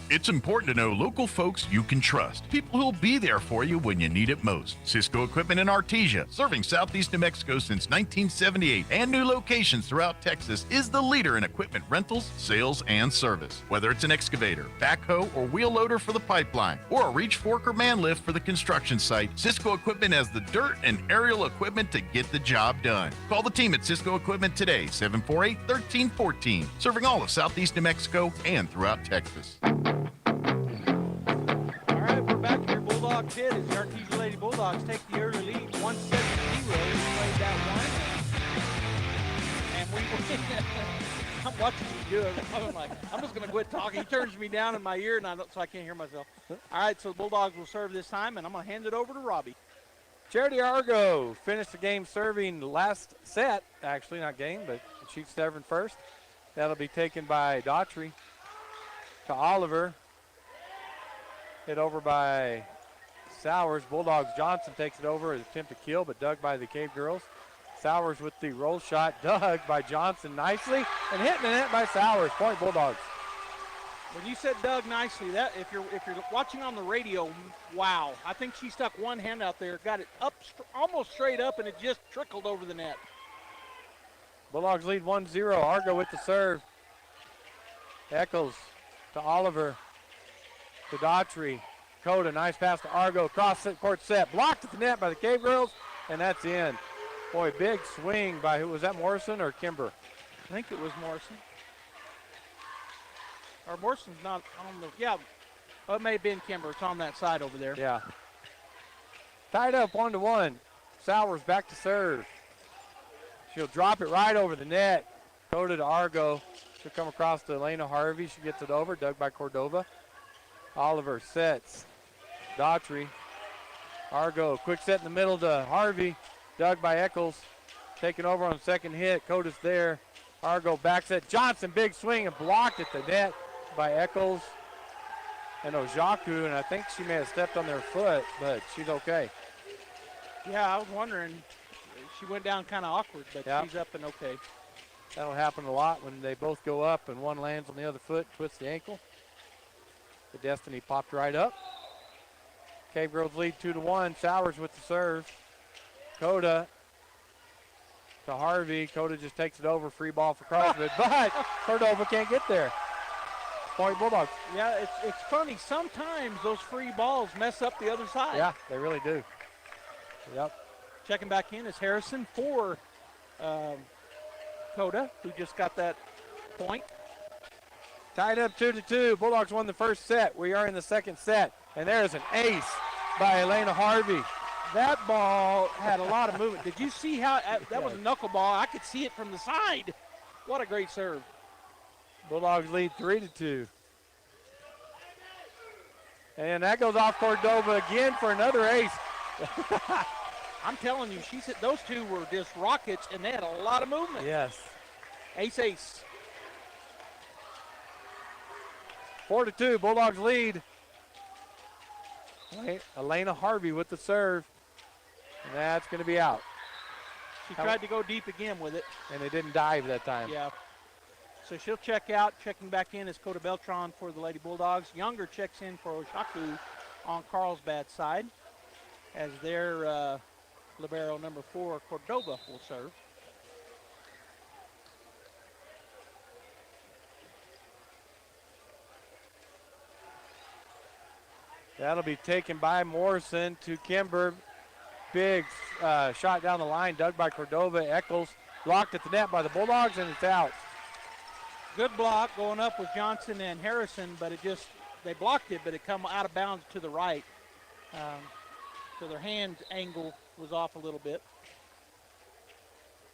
It's important to know local folks you can trust. People who'll be there for you when you need it most. Cisco Equipment in Artesia, serving southeast New Mexico since 1978 and new locations throughout Texas, is the leader in equipment rentals, sales, and service. Whether it's an excavator, backhoe, or wheel loader for the pipeline, or a reach fork or man lift for the construction site, Cisco Equipment has the dirt and aerial equipment to get the job done. Call the team at Cisco Equipment today, 748-1314, serving all of southeast New Mexico and throughout Texas. Bulldog pit as the Artesia Lady Bulldogs take the early lead, 1-7-0. We played that one, and I'm watching you do it. I'm like, I'm just going to quit talking. He turns me down in my ear, so I can't hear myself. All right, so the Bulldogs will serve this time, and I'm going to hand it over to Robbie. Charity Argo finished the game serving last set, actually not game, but she's serving first. That'll be taken by Daughtry to Oliver. Hit over by Sowers. Bulldogs Johnson takes it over, attempt to kill, but dug by the Cave Girls. Sowers with the roll shot, dug by Johnson nicely, and hitting the net by Sowers. Point Bulldogs. When you said dug nicely, that if you're watching on the radio, wow! I think she stuck one hand out there, got it up almost straight up, and it just trickled over the net. Bulldogs lead 1-0. Argo with the serve. Eccles to Oliver. To Daughtry. Coda, nice pass to Argo. Cross court set. Blocked at the net by the Cave Girls, and that's in. Boy, big swing by, who was that, Morrison or Kimber? I think it was Morrison. Or Morrison's not on the, yeah. Oh, it may have been Kimber. It's on that side over there. Yeah. Tied up 1-1. Sowers back to serve. She'll drop it right over the net. Coda to Argo. She'll come across to Elena Harvey. She gets it over. Dug by Cordova. Oliver sets. Daughtry. Argo, quick set in the middle to Harvey. Dug by Eccles. Taken over on the second hit. Coda's there. Argo back set. Johnson, big swing and blocked at the net by Eccles and Ojaku. And I think she may have stepped on their foot, but she's okay. Yeah, I was wondering. She went down kind of awkward, but she's up and okay. That'll happen a lot when they both go up and one lands on the other foot, twists the ankle. The Destiny popped right up. Cave Girls lead 2-1. Sowers with the serve. Coda to Harvey. Coda just takes it over. Free ball for Carlsbad, but Cordova can't get there. Point Bulldogs. Yeah, it's funny. Sometimes those free balls mess up the other side. Yeah, they really do. Yep. Checking back in is Harrison for Coda, who just got that point. Tied up 2-2. Bulldogs won the first set. We are in the second set. And there's an ace by Elena Harvey. That ball had a lot of movement. Did you see how that was a knuckleball? I could see it from the side. What a great serve. Bulldogs lead 3-2. And that goes off Cordova again for another ace. I'm telling you, those two were just rockets, and they had a lot of movement. Yes. Ace. 4-2, Bulldogs lead. Elena Harvey with the serve. And that's going to be out. She tried to go deep again with it. And they didn't dive that time. Yeah. So she'll check out. Checking back in is Coda Beltran for the Lady Bulldogs. Younger checks in for Oshaku on Carlsbad's side as their libero number 4, Cordova, will serve. That'll be taken by Morrison to Kimber. big shot down the line, dug by Cordova. Eccles blocked at the net by the Bulldogs, and it's out. Good block going up with Johnson and Harrison, but they blocked it, but it come out of bounds to the right. So their hand angle was off a little bit.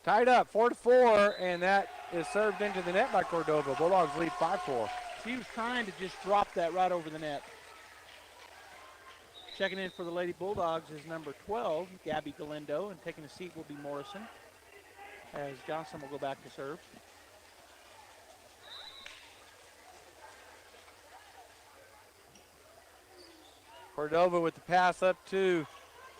Tied up 4-4, and that is served into the net by Cordova. Bulldogs lead 5-4. She was trying to just drop that right over the net. Checking in for the Lady Bulldogs is number 12, Gabby Galindo, and taking a seat will be Morrison, as Johnson will go back to serve. Cordova with the pass up to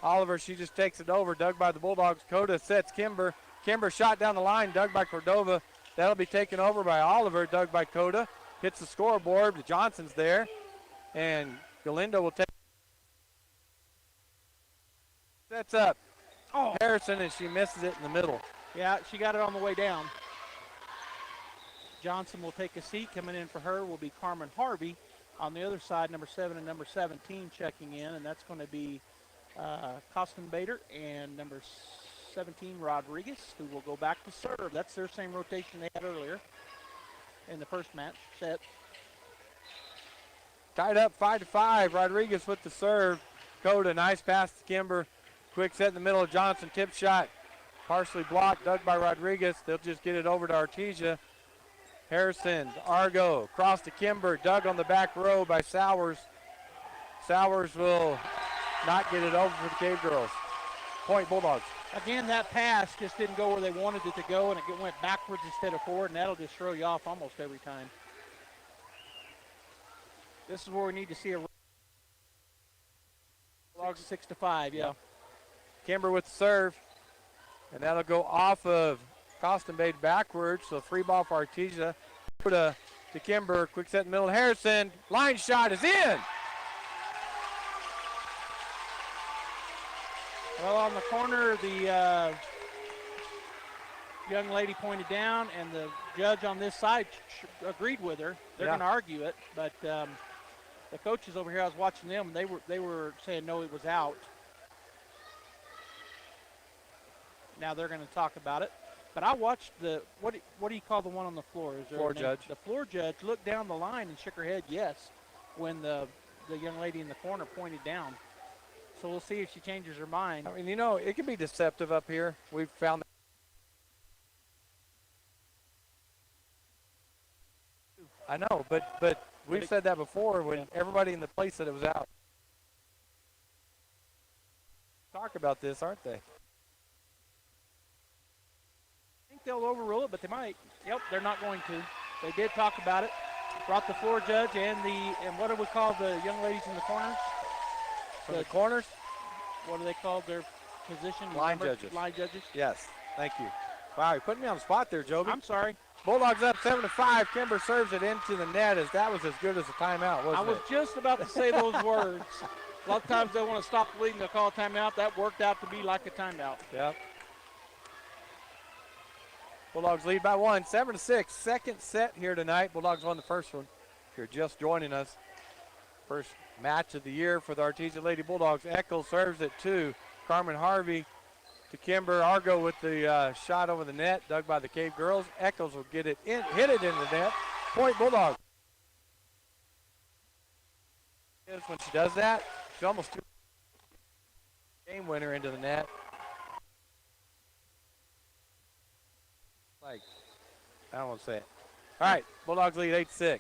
Oliver. She just takes it over, dug by the Bulldogs. Coda sets Kimber. Kimber shot down the line, dug by Cordova. That'll be taken over by Oliver, dug by Coda. Hits the scoreboard. Johnson's there. And Galindo will take. Sets up Harrison, and she misses it in the middle. Yeah, she got it on the way down. Johnson will take a seat. Coming in for her will be Carmen Harvey. On the other side, number 7 and number 17 checking in, and that's going to be Kostenbader and number 17, Rodriguez, who will go back to serve. That's their same rotation they had earlier in the first match set. Tied up 5-5. Rodriguez with the serve. Coda, nice pass to Kimber. Quick set in the middle of Johnson. Tip shot. Partially blocked. Dug by Rodriguez. They'll just get it over to Artesia. Harrison, Argo, across to Kimber. Dug on the back row by Sowers. Sowers will not get it over for the Cave Girls. Point Bulldogs. Again, that pass just didn't go where they wanted it to go, and it went backwards instead of forward, and that'll just throw you off almost every time. This is where we need to see a Bulldogs 6-5, yeah. Kimber with the serve, and that'll go off of Kostenbaid backwards, so free ball for Artesia. To Kimber, quick set in the middle. Harrison, line shot is in. Well, on the corner, the young lady pointed down, and the judge on this side agreed with her. They're going to argue it, but the coaches over here, I was watching them, and they were saying no, it was out. Now they're going to talk about it. But I watched what do you call the one on the floor? Is there floor judge. The floor judge looked down the line and shook her head yes when the young lady in the corner pointed down. So we'll see if she changes her mind. I mean, it can be deceptive up here. We've found that. I know, but we've said that before when everybody in the place said it was out. Talk about this, aren't they? I think they'll overrule it, but they might. Yep, they're not going to. They did talk about it. Brought the floor judge and what do we call the young ladies in the corners? The corners? What do they call their position? Line judges. Line judges? Yes, thank you. Wow, you're putting me on the spot there, Joby. I'm sorry. Bulldogs up 7-5. Kimber serves it into the net as that was as good as a timeout, wasn't it? I was just about to say those words. A lot of times they want to stop the lead and they'll call a timeout. That worked out to be like a timeout. Yep. Bulldogs lead by 1, 7-6. Second set here tonight. Bulldogs won the first one. If you're just joining us, first match of the year for the Artesia Lady Bulldogs. Eccles serves it to Carmen Harvey to Kimber. Argo with the shot over the net, dug by the Cave Girls. Eccles will get it in, hit it in the net. Point Bulldogs. When she does that, she almost threw game winner into the net. I don't want to say it. All right, Bulldogs lead 8-6.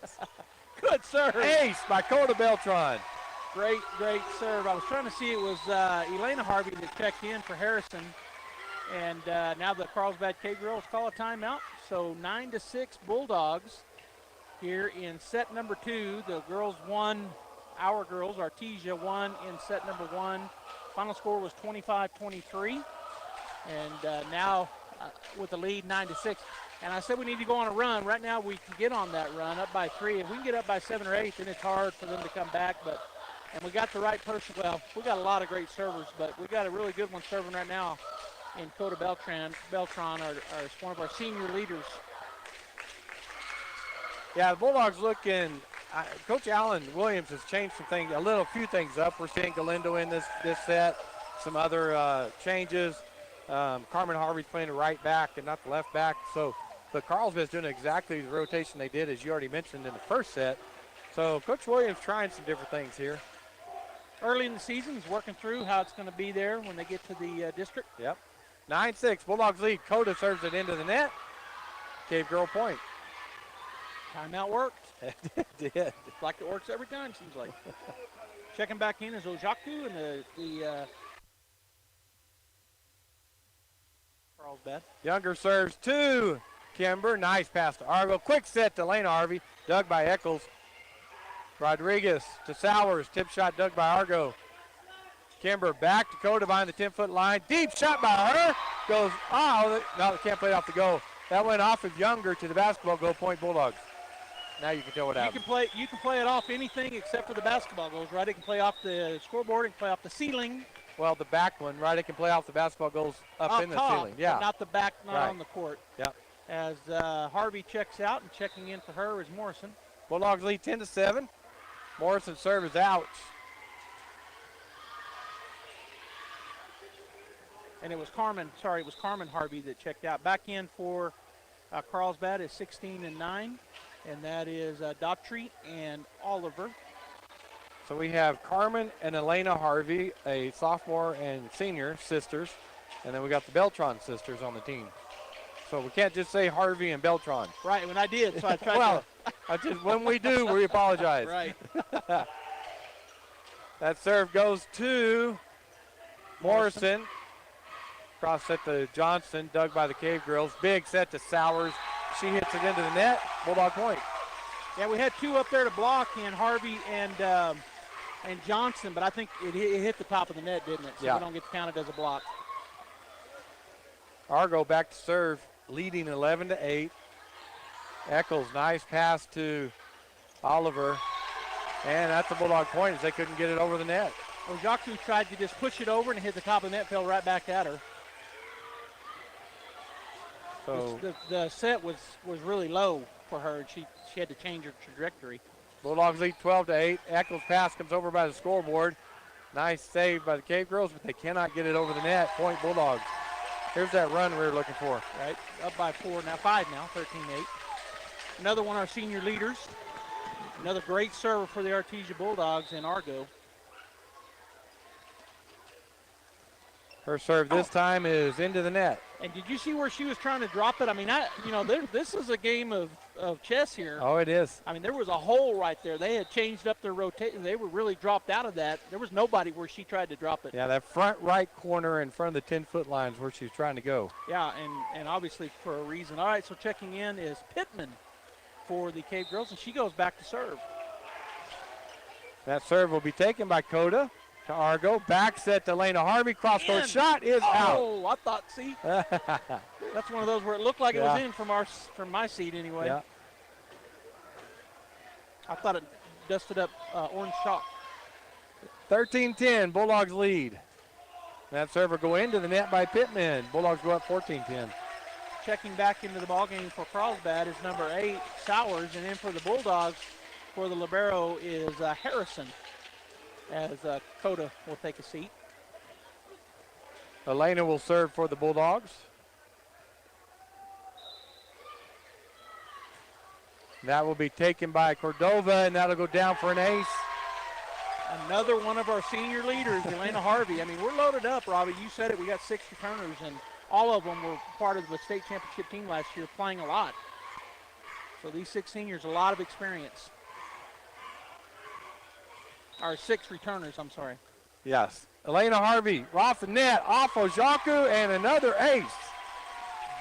Good serve. Ace by Coda Beltran. Great serve. I was trying to see it was Elena Harvey that checked in for Harrison. And now the Carlsbad K Girls call a timeout. So 9-6 Bulldogs here in set number 2. The girls won, our girls, Artesia won in set number 1. Final score was 25-23. And now with the lead 9-6. And I said we need to go on a run. Right now we can get on that run up by 3. If we can get up by 7 or 8, then it's hard for them to come back. And we got the right person. Well, we got a lot of great servers, but we got a really good one serving right now in Coda Beltran, are one of our senior leaders. Yeah, the Bulldogs looking. Coach Alan Williams has changed some things, a few things up. We're seeing Galindo in this set. some other changes. Carmen Harvey's playing the right back and not the left back. So, but Carlsbad's doing exactly the rotation they did, as you already mentioned in the first set. So Coach Williams trying some different things here. Early in the season, he's working through how it's going to be there when they get to the district. Yep. 9-6, Bulldogs lead. Coda serves it into the net. Cave Girl point. Timeout worked. It did. Like it works every time, seems like. Checking back in is Ojaku and the Carlsbad. Younger serves to Kimber. Nice pass to Argo. Quick set to Lena Harvey. Dug by Eccles. Rodriguez to Sowers. Tip shot dug by Argo. Kimber back to Coda behind the 10-foot line. Deep shot by her. Goes, no, they can't play it off the goal. That went off of Younger to the basketball goal, point Bulldogs. Now you can tell what happened. You can play it off anything except for the basketball goals, right? It can play off the scoreboard, it can play off the ceiling. Well, the back one, right? It can play off the basketball goals up in the top, ceiling. Yeah. But not the back, not right on the court. Yep. As Harvey checks out, and checking in for her is Morrison. Bulldogs lead 10-7. Morrison serve is out. And it was Carmen Harvey that checked out. Back in for Carlsbad is 16-9, and that is Daughtry and Oliver. So we have Carmen and Elena Harvey, a sophomore and senior sisters, and then we got the Beltran sisters on the team. So we can't just say Harvey and Beltran. Right, when I did, so I tried well, when we do, we apologize. Right. That serve goes to Morrison. Cross set to Johnson, dug by the Cave Girls. Big set to Sowers. She hits it into the net. Bulldog point. Yeah, we had two up there to block in Harvey and Johnson, but I think it hit the top of the net, didn't it? So yeah. we don't get counted as a block. Argo back to serve, leading 11-8. Eccles, nice pass to Oliver. And that's a Bulldog point as they couldn't get it over the net. Ojaku tried to just push it over and hit the top of the net, fell right back at her. So the set was really low for her, and she had to change her trajectory. Bulldogs lead 12-8. Eccles' pass comes over by the scoreboard. Nice save by the Cave Girls, but they cannot get it over the net. Point Bulldogs. Here's that run we were looking for. Right, up by 5 now, 13-8. Another one of our senior leaders. Another great server for the Artesia Bulldogs in Argo. Her serve this time is into the net. And did you see where she was trying to drop it? I mean, this is a game of chess here. Oh, it is. I mean, there was a hole right there. They had changed up their rotation. They were really dropped out of that. There was nobody where she tried to drop it. Yeah, that front right corner in front of the 10-foot line is where she was trying to go. Yeah, and obviously for a reason. All right, so checking in is Pittman for the Cave Girls, and she goes back to serve. That serve will be taken by Coda. To Argo, back set to Lena Harvey, cross-court shot is out. Oh, I thought, see, that's one of those where it looked like it was in from my seat anyway. Yeah. I thought it dusted up orange chalk. 13-10, Bulldogs lead. That serve will go into the net by Pittman. Bulldogs go up 14-10. Checking back into the ballgame for Carlsbad is number 8, Sowers, and then for the Bulldogs, for the libero is Harrison. As Coda will take a seat. Elena will serve for the Bulldogs. That will be taken by Cordova, and that'll go down for an ace. Another one of our senior leaders, Elena Harvey. I mean, we're loaded up, Robbie. You said it. We got 6 returners, and all of them were part of the state championship team last year, playing a lot. So these 6 seniors, a lot of experience. Or 6 returners, I'm sorry. Yes. Elena Harvey off the net, off Ojaku, and another ace.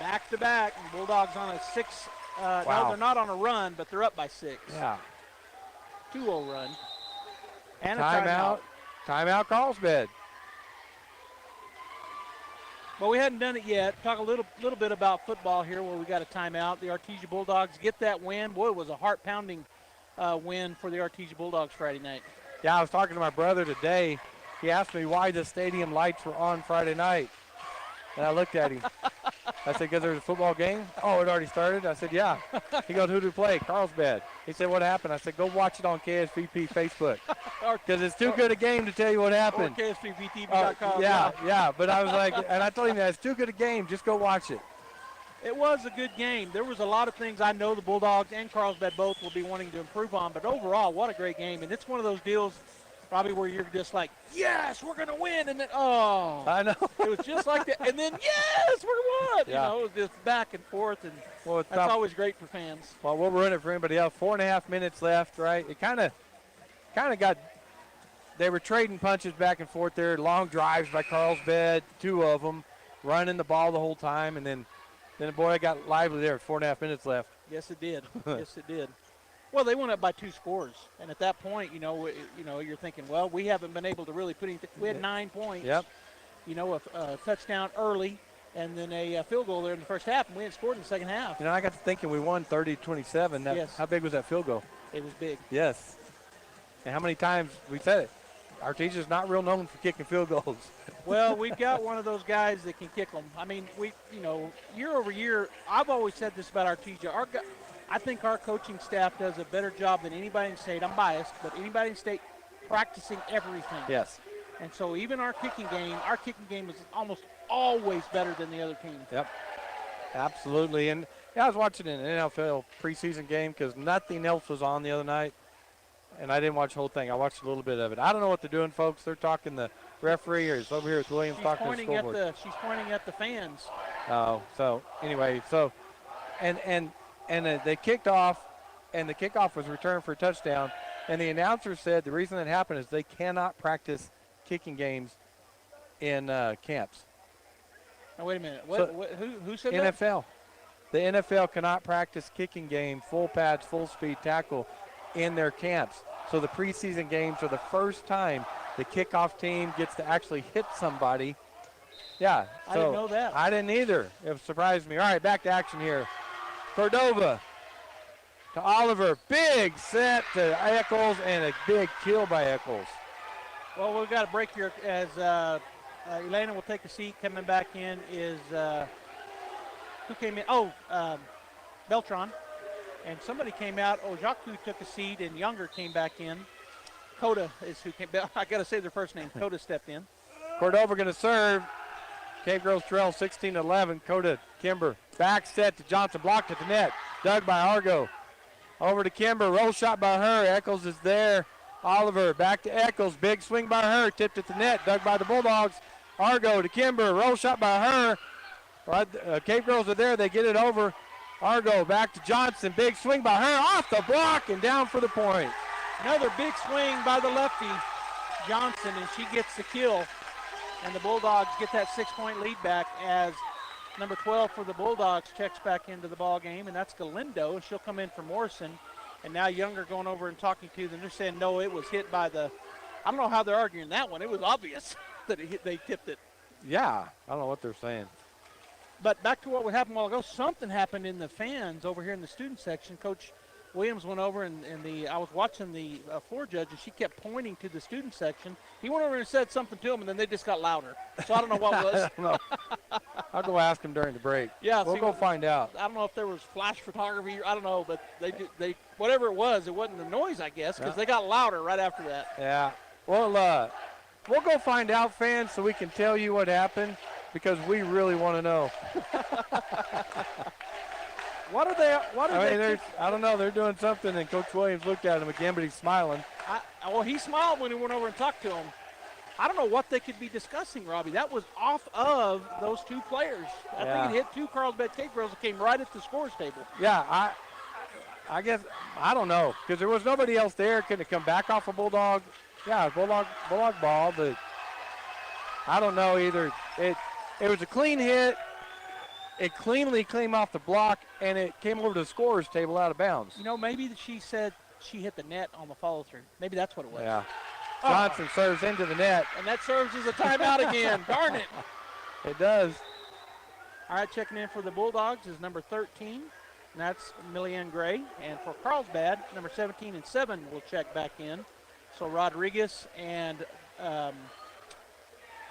Back to back, and Bulldogs on a 6. Wow. No, they're not on a run, but they're up by 6. Yeah. 2-0 run. And a timeout. Timeout Carlsbad. Well, we hadn't done it yet. Talk a little bit about football here where we got a timeout. The Artesia Bulldogs get that win. Boy, it was a heart-pounding win for the Artesia Bulldogs Friday night. Yeah, I was talking to my brother today. He asked me why the stadium lights were on Friday night. And I looked at him. I said, because there's a football game? Oh, it already started? I said, yeah. He goes, who do we play? Carlsbad. He said, what happened? I said, go watch it on KSVP Facebook. Because it's too good a game to tell you what happened. Or KSVPTV.com. Yeah. But I was like, and I told him that it's too good a game. Just go watch it. It was a good game. There was a lot of things I know the Bulldogs and Carlsbad both will be wanting to improve on. But overall, what a great game. And it's one of those deals probably where you're just like, yes, we're going to win. And then, oh. I know. It was just like that. And then, yes, we're won. Yeah. It was just back and forth. And that's always great for fans. Well, we'll ruin it for anybody else. 4.5 minutes left, right? It kind of got – they were trading punches back and forth there. Long drives by Carlsbad, 2 of them, running the ball the whole time. And then boy, it got lively there. 4.5 minutes left. Yes, it did. Yes, it did. Well, they went up by 2 scores, and at that point, you're thinking, well, we haven't been able to really put anything. We had 9 points. Yep. A touchdown early, and then a field goal there in the first half, and we hadn't scored in the second half. I got to thinking we won 30-27. Yes. How big was that field goal? It was big. Yes. And how many times we said it? Artesia's not real known for kicking field goals. Well, we've got one of those guys that can kick them. I mean, year over year, I've always said this about Artesia. I think our coaching staff does a better job than anybody in the state. I'm biased, but anybody in the state practicing everything. Yes. And so even our kicking game is almost always better than the other team. Yep. Absolutely. And I was watching an NFL preseason game because nothing else was on the other night. And I didn't watch the whole thing. I watched a little bit of it. I don't know what they're doing, folks. They're talking the referee, or is over here with Williams talking to the scoreboard. She's pointing at the fans. Oh, so anyway, and they kicked off, and the kickoff was returned for a touchdown. And the announcer said the reason that happened is they cannot practice kicking games in camps. Now, wait a minute. Who said NFL. that? The NFL cannot practice kicking game, full pads, full speed tackle in their camps. So the preseason games are the first time the kickoff team gets to actually hit somebody. Yeah. I didn't know that. I didn't either. It surprised me. All right, back to action here. Cordova to Oliver. Big set to Eccles and a big kill by Eccles. Well, we've got a break here as Elena will take a seat. Coming back in is who came in? Oh, Beltran. And somebody came out. Ojaku took a seat, and Younger came back in. Coda is who came. I got to say their first name. Coda stepped in. Cordova going to serve. Cave Girls trail 16-11. Coda Kimber. Back set to Johnson. Blocked at the net. Dug by Argo. Over to Kimber. Roll shot by her. Eccles is there. Oliver back to Eccles. Big swing by her. Tipped at the net. Dug by the Bulldogs. Argo to Kimber. Roll shot by her. Right, Cave Girls are there. They get it over. Argo back to Johnson. Big swing by her. Off the block and down for the point. Another big swing by the lefty, Johnson, and she gets the kill. And the Bulldogs get that 6-point lead back as number 12 for the Bulldogs checks back into the ball game, and that's Galindo. She'll come in for Morrison. And now Younger going over and talking to them. They're saying, no, it was hit by the – I don't know how they're arguing that one. It was obvious that they tipped it. Yeah, I don't know what they're saying. But back to what happened a while ago, something happened in the fans over here in the student section. Coach Williams went over and I was watching the floor judge, and she kept pointing to the student section. He went over and said something to them, and then they just got louder. So I don't know what it was. No. I'll go ask him during the break. Yeah, we'll go find out. I don't know if there was flash photography. I don't know, but they whatever it wasn't the noise, I guess, because they got louder right after that. Yeah. Well, we'll go find out, fans, so we can tell you what happened, because we really want to know. What are they? I don't know. They're doing something, and Coach Williams looked at him again, but he's smiling. Well, he smiled when he went over and talked to him. I don't know what they could be discussing, Robbie. That was off of those 2 players. I think it hit 2 Carlsbad Cave Girls that came right at the scores table. Yeah, I guess, I don't know, because there was nobody else there. Could it come back off a Bulldog? Yeah, Bulldog ball, but I don't know either. It was a clean hit. It cleanly came off the block, and it came over to the scorer's table out of bounds. Maybe she said she hit the net on the follow-through. Maybe that's what it was. Yeah. Johnson serves into the net. And that serves as a timeout again. Darn it. It does. All right, checking in for the Bulldogs is number 13, and that's Millian Gray. And for Carlsbad, number 17 and 7 will check back in. So Rodriguez and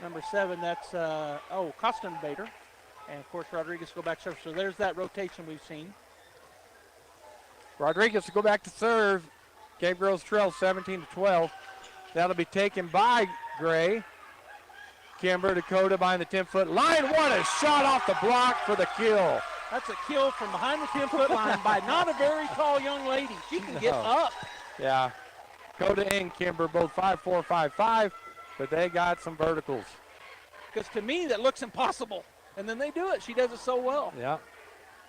number 7, that's Kostenbader. And, of course, Rodriguez will go back to serve. So there's that rotation we've seen. Rodriguez will go back to serve. Cave Girls trail 17-12. That'll be taken by Gray. Kimber, Dakota behind the 10-foot line. What a shot off the block for the kill. That's a kill from behind the 10-foot line by not a very tall young lady. She can get up. Yeah. Dakota and Kimber both 5'4", 5'5", but they got some verticals. Because to me, that looks impossible. And then they do it. She does it so well. Yeah.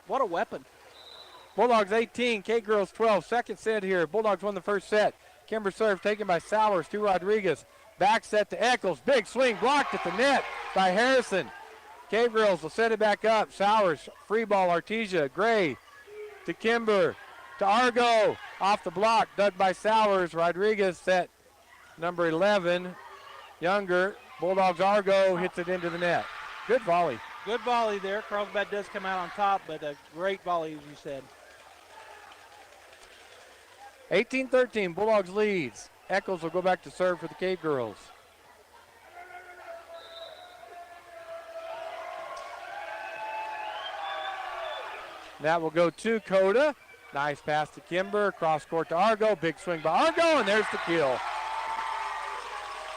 What a weapon. Bulldogs 18, K-Girls 12. Second set here. Bulldogs won the first set. Kimber serve taken by Sowers to Rodriguez. Back set to Eccles. Big swing blocked at the net by Harrison. K-Girls will set it back up. Sowers, free ball, Artesia. Gray to Kimber. To Argo. Off the block, dug by Sowers. Rodriguez set number 11. Younger. Bulldogs Argo hits it into the net. Good volley. Good volley there. Carlsbad does come out on top, but a great volley, as you said. 18-13, Bulldogs leads. Eccles will go back to serve for the Cave Girls. That will go to Coda. Nice pass to Kimber. Cross court to Argo. Big swing by Argo, and there's the kill.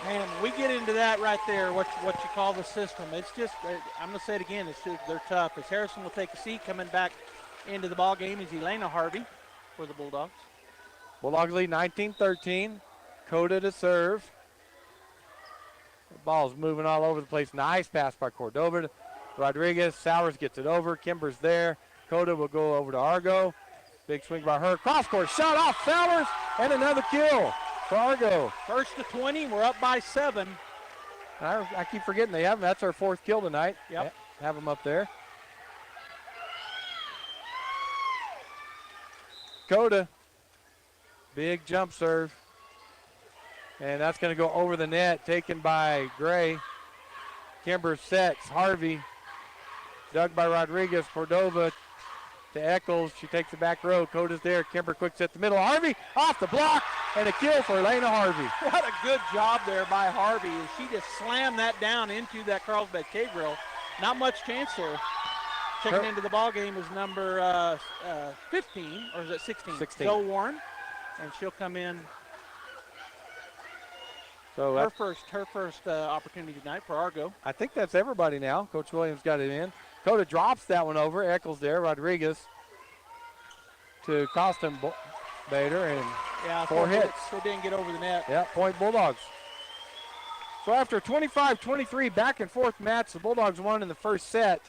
Man, we get into that right there, what you call the system. It's just, I'm going to say it again, it's just, they're tough. As Harrison will take a seat, coming back into the ball game is Elena Harvey for the Bulldogs. Bulldogs lead 19-13. Coda to serve. The ball's moving all over the place. Nice pass by Cordova. Rodriguez. Sowers gets it over. Kimber's there. Coda will go over to Argo. Big swing by her. Cross court shot off Sowers, and another kill for Argo. First to 20. We're up by 7. I keep forgetting they have them. That's our 4th kill tonight. Yep. Have them up there. Coda. Big jump serve. And that's going to go over the net, taken by Gray. Kimber sets. Harvey. Dug by Rodriguez. Cordova to Eccles. She takes the back row. Coda's there. Kimber quick set the middle. Harvey off the block. And a kill for Elena Harvey. What a good job there by Harvey. She just slammed that down into that Carlsbad Cave Girl. Not much chance there. Checking into the ball game is number 15, or is it 16? 16. Joe Warren. And she'll come in. So her first opportunity tonight for Argo. I think that's everybody now. Coach Williams got it in. Coda drops that one over. Eccles there. Rodriguez to Costin Bader, and 4 hits. So didn't get over the net. Yeah, point Bulldogs. So after 25-23 back and forth match, the Bulldogs won in the first set.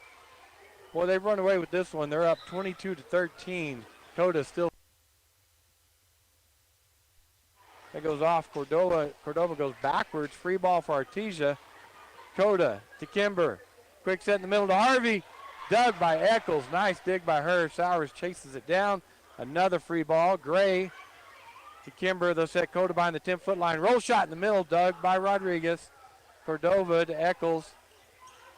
Boy, they've run away with this one. They're up 22-13. Coda still. That goes off. Cordova goes backwards. Free ball for Artesia. Coda to Kimber. Quick set in the middle to Harvey. Dug by Eccles. Nice dig by her. Sowers chases it down. Another free ball. Gray to Kimber. They'll set Coda behind the 10-foot line. Roll shot in the middle. Dug by Rodriguez. Cordova to Eccles.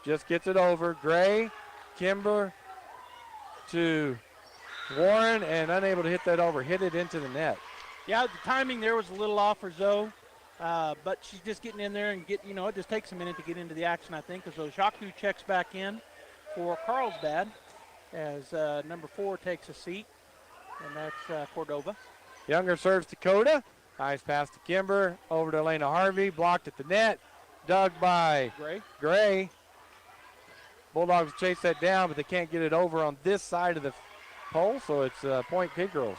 Just gets it over. Gray. Kimber to Warren, and unable to hit that over. Hit it into the net. Yeah, the timing there was a little off for Zoe, but she's just getting in there and it just takes a minute to get into the action, I think, as Ojaku checks back in for Carlsbad as number 4 takes a seat, and that's Cordova. Younger serves to Coda. Nice pass to Kimber. Over to Elena Harvey. Blocked at the net. Dug by Gray. Bulldogs chase that down, but they can't get it over on this side of the pole, so it's point Pig Girls.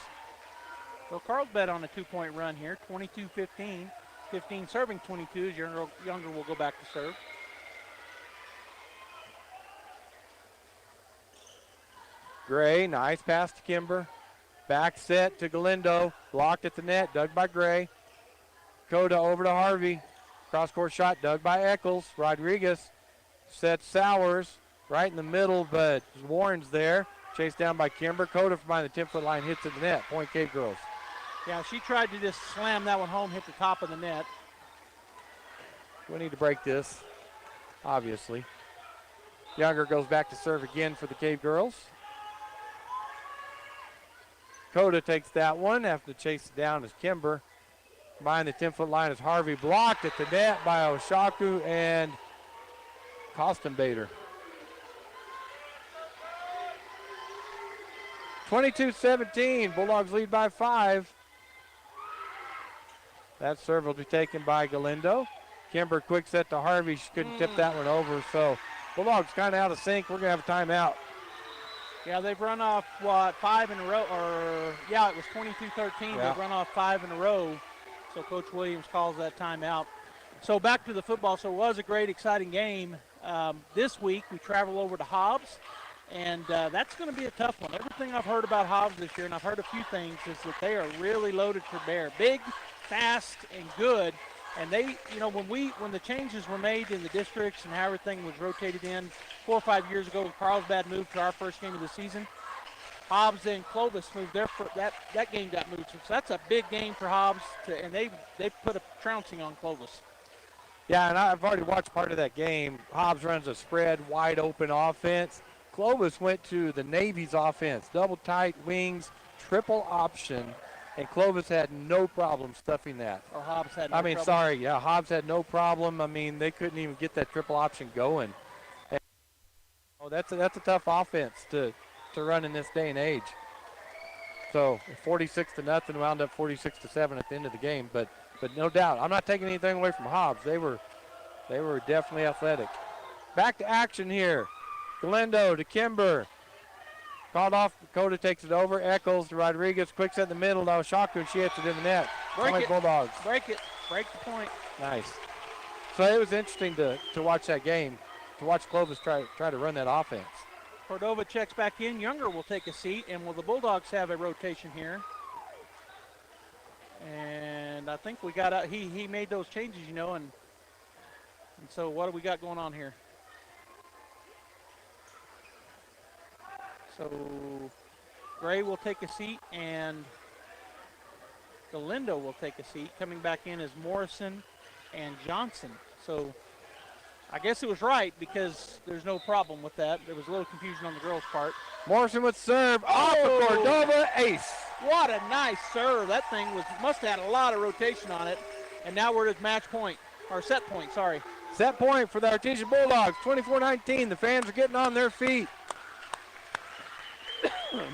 So Carlsbad on a 2-point run here, 22-15. 15 serving 22 as Younger will go back to serve. Gray, nice pass to Kimber. Back set to Galindo. Blocked at the net, dug by Gray. Coda over to Harvey. Cross-court shot, dug by Eccles. Rodriguez sets Sowers right in the middle, but Warren's there. Chased down by Kimber. Coda from behind the 10-foot line hits at the net. Point Cave Girls. Yeah, she tried to just slam that one home, hit the top of the net. We need to break this, obviously. Younger goes back to serve again for the Cave Girls. Coda takes that one after the chase down is Kimber. Behind the 10-foot line is Harvey. Blocked at the net by Oshaku and Costin Bader. 22-17. Bulldogs lead by 5. That serve will be taken by Galindo. Kimber quick set to Harvey. She couldn't tip that one over. So Bulldogs kind of out of sync. We're going to have a timeout. Yeah, they've run off, 5 in a row, it was 22-13. Yeah. They've run off 5 in a row, so Coach Williams calls that timeout. So back to the football. So it was a great, exciting game. This week we travel over to Hobbs, and that's going to be a tough one. Everything I've heard about Hobbs this year, and I've heard a few things, is that they are really loaded for bear. Big, fast, and good. And they, when the changes were made in the districts and how everything was rotated in 4 or 5 years ago, Carlsbad moved to our first game of the season. Hobbs and Clovis moved that game got moved. So that's a big game for Hobbs, and they put a trouncing on Clovis. Yeah, and I've already watched part of that game. Hobbs runs a spread, wide open offense. Clovis went to the Navy's offense, double tight wings, triple option. And Clovis had no problem stuffing that. Or Hobbs had no problem. Hobbs had no problem. They couldn't even get that triple option going. And, that's a tough offense to run in this day and age. So 46-0 wound up 46-7 at the end of the game. But no doubt, I'm not taking anything away from Hobbs. They were definitely athletic. Back to action here. Galindo to Kimber. Called off. Dakota takes it over. Eccles to Rodriguez. Quick set in the middle. Now Shaka, and she hits it in the net. Break it. Bulldogs. Break it. Break the point. Nice. So it was interesting to watch that game, to watch Clovis try to run that offense. Cordova checks back in. Younger will take a seat, and will the Bulldogs have a rotation here? And I think we got out. He made those changes, and so what do we got going on here? So Gray will take a seat, and Galindo will take a seat. Coming back in is Morrison and Johnson. So I guess it was right, because there's no problem with that. There was a little confusion on the girls' part. Morrison with serve. Off of Cordova. Ace. What a nice serve. That thing must have had a lot of rotation on it. And now we're at match point, or set point, sorry. Set point for the Artesia Bulldogs, 24-19. The fans are getting on their feet.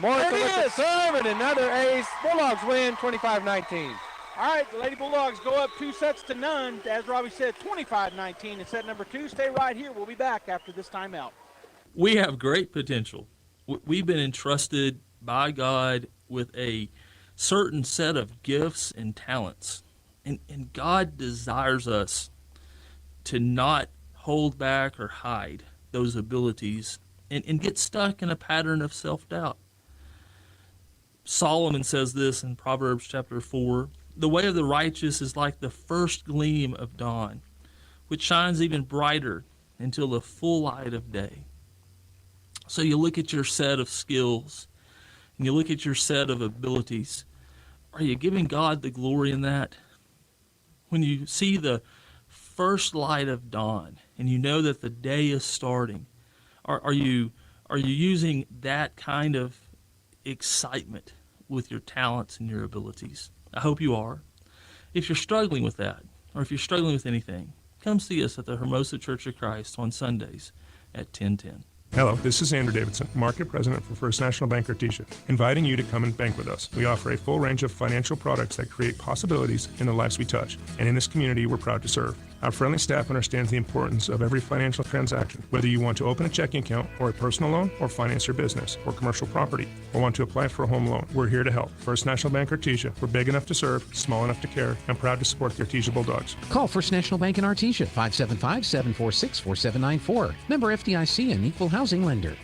Morrison with the serve and another ace. Bulldogs win 25-19. All right, the Lady Bulldogs go up 2-0. As Robbie said, 25-19 in set number 2. Stay right here. We'll be back after this timeout. We have great potential. We've been entrusted by God with a certain set of gifts and talents. And God desires us to not hold back or hide those abilities and get stuck in a pattern of self-doubt. Solomon says this in Proverbs chapter 4, "The way of the righteous is like the first gleam of dawn, which shines even brighter until the full light of day." So you look at your set of skills, and you look at your set of abilities. Are you giving God the glory in that? When you see the first light of dawn, and you know that the day is starting, are you using that kind of excitement with your talents and your abilities? I hope you are. If you're struggling with that, or if you're struggling with anything, come see us at the Hermosa Church of Christ on Sundays at 10:10. Hello, this is Andrew Davidson, Market President for First National Bank Artesia, inviting you to come and bank with us. We offer a full range of financial products that create possibilities in the lives we touch, and in this community we're proud to serve. Our friendly staff understands the importance of every financial transaction, whether you want to open a checking account or a personal loan, or finance your business or commercial property, or want to apply for a home loan. We're here to help. First National Bank Artesia. We're big enough to serve, small enough to care, and proud to support the Artesia Bulldogs. Call First National Bank in Artesia, 575-746-4794. Member FDIC, an equal housing lender.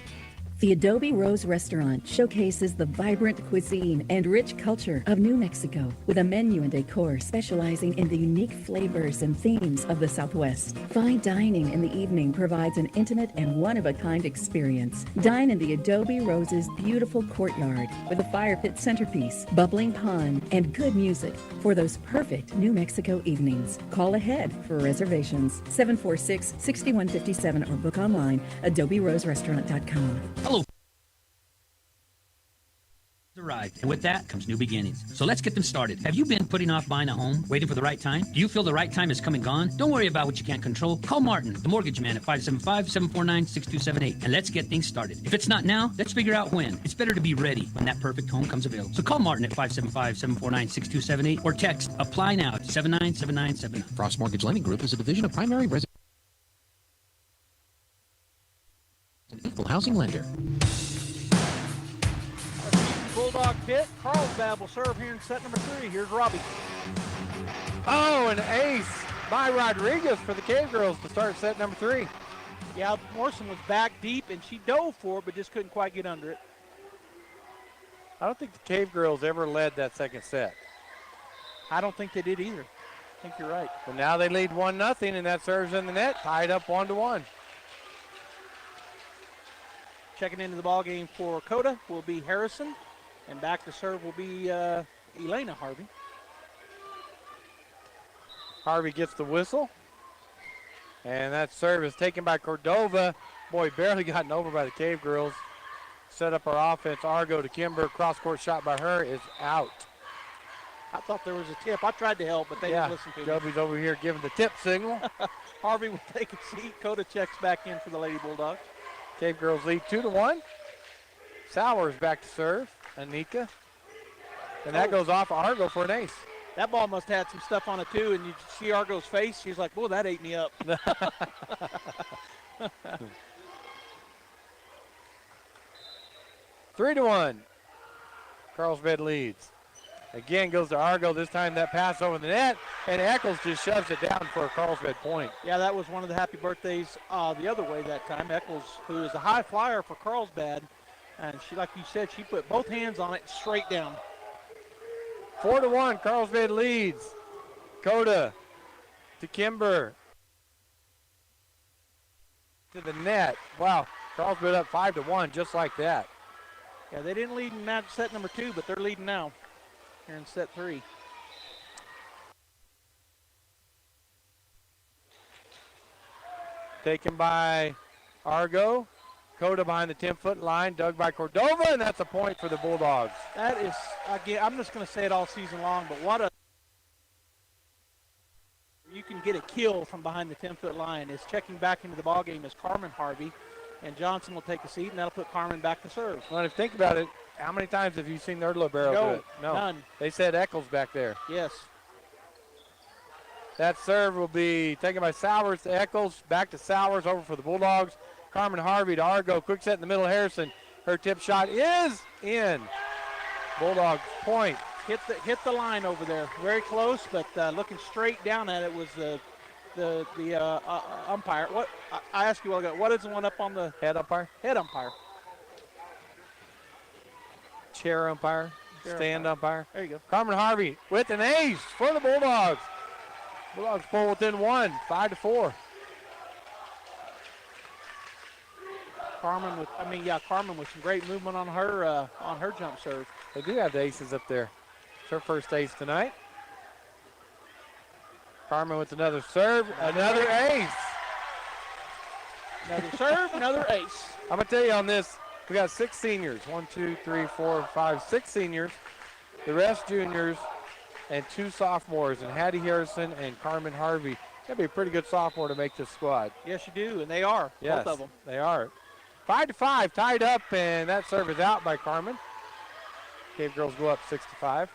The Adobe Rose Restaurant showcases the vibrant cuisine and rich culture of New Mexico with a menu and decor specializing in the unique flavors and themes of the Southwest. Fine dining in the evening provides an intimate and one-of-a-kind experience. Dine in the Adobe Rose's beautiful courtyard with a fire pit centerpiece, bubbling pond, and good music for those perfect New Mexico evenings. Call ahead for reservations, 746-6157, or book online, adoberoserestaurant.com. Hello. Arrived, and with that comes new beginnings. So let's get them started. Have you been putting off buying a home, waiting for the right time? Do you feel the right time has come and gone? Don't worry about what you can't control. Call Martin, the mortgage man, at 575-749-6278, and let's get things started. If it's not now, let's figure out when. It's better to be ready when that perfect home comes available. So call Martin at 575-749-6278 or text apply now to 797979. Frost Mortgage Lending Group is a division of Primary Residential Equal Housing Lender. Bulldog pit. Carlsbad will serve here in set number 3. Here's Robbie. Oh, an ace by Rodriguez for the Cave Girls to start set number 3. Yeah, Morrison was back deep, and she dove for it, but just couldn't quite get under it. I don't think the Cave Girls ever led that second set. I don't think they did either. I think you're right. But now they lead 1-0, and that serves in the net, tied up 1-1. Checking into the ball game for Coda will be Harrison. And back to serve will be Elena Harvey. Harvey gets the whistle. And that serve is taken by Cordova. Boy, barely gotten over by the Cave Girls. Set up our offense. Argo to Kimber. Cross-court shot by her is out. I thought there was a tip. I tried to help, but they didn't listen to me. Joby's over here giving the tip signal. Harvey will take a seat. Coda checks back in for the Lady Bulldogs. Cave Girls lead 2-1. Sowers back to serve. Anika. And that goes off Argo for an ace. That ball must have had some stuff on it too, and you see Argo's face. She's like, "Boy, that ate me up." 3-1. Carlsbad leads. Again goes to Argo. This time that pass over the net, and Eccles just shoves it down for a Carlsbad point. Yeah, that was one of the happy birthdays the other way that time. Eccles, who is a high flyer for Carlsbad, and she, like you said, she put both hands on it straight down. 4-1, Carlsbad leads. Coda to Kimber. To the net. Wow, Carlsbad up 5-1 just like that. Yeah, they didn't lead in that set number 2, but they're leading now here in set 3. Taken by Argo. Coda behind the 10-foot line, dug by Cordova, and that's a point for the Bulldogs. That is, again, I'm just going to say it all season long, but what a, you can get a kill from behind the 10-foot line. Is checking back into the ballgame is Carmen Harvey, and Johnson will take a seat, and that'll put Carmen back to serve. Well, if you think about it, how many times have you seen their libero do it? No, none. They said Eccles back there. Yes. That serve will be taken by Sowers to Eccles, back to Sowers, over for the Bulldogs. Carmen Harvey to Argo, quick set in the middle, Harrison. Her tip shot is in. Bulldogs point. Hit the line over there, very close, but looking straight down at it was the umpire. What I asked you a while ago, what is the one up on the head umpire? Head umpire. Chair umpire. Stand umpire. There you go. Carmen Harvey with an ace for the Bulldogs. Bulldogs pull within 1, 5-4. Carmen with some great movement on her jump serve. They do have the aces up there. It's her first ace tonight. Carmen with another serve, another ace. Another serve, another ace. I'm going to tell you on this, we got 6 seniors. 1, 2, 3, 4, 5, 6 seniors. The rest juniors and 2 sophomores, and Hattie Harrison and Carmen Harvey. That'd be a pretty good sophomore to make this squad. Yes, you do, and they are, yes, both of them. They are. 5-5, tied up, and that serve is out by Carmen. Cave Girls go up 6-5.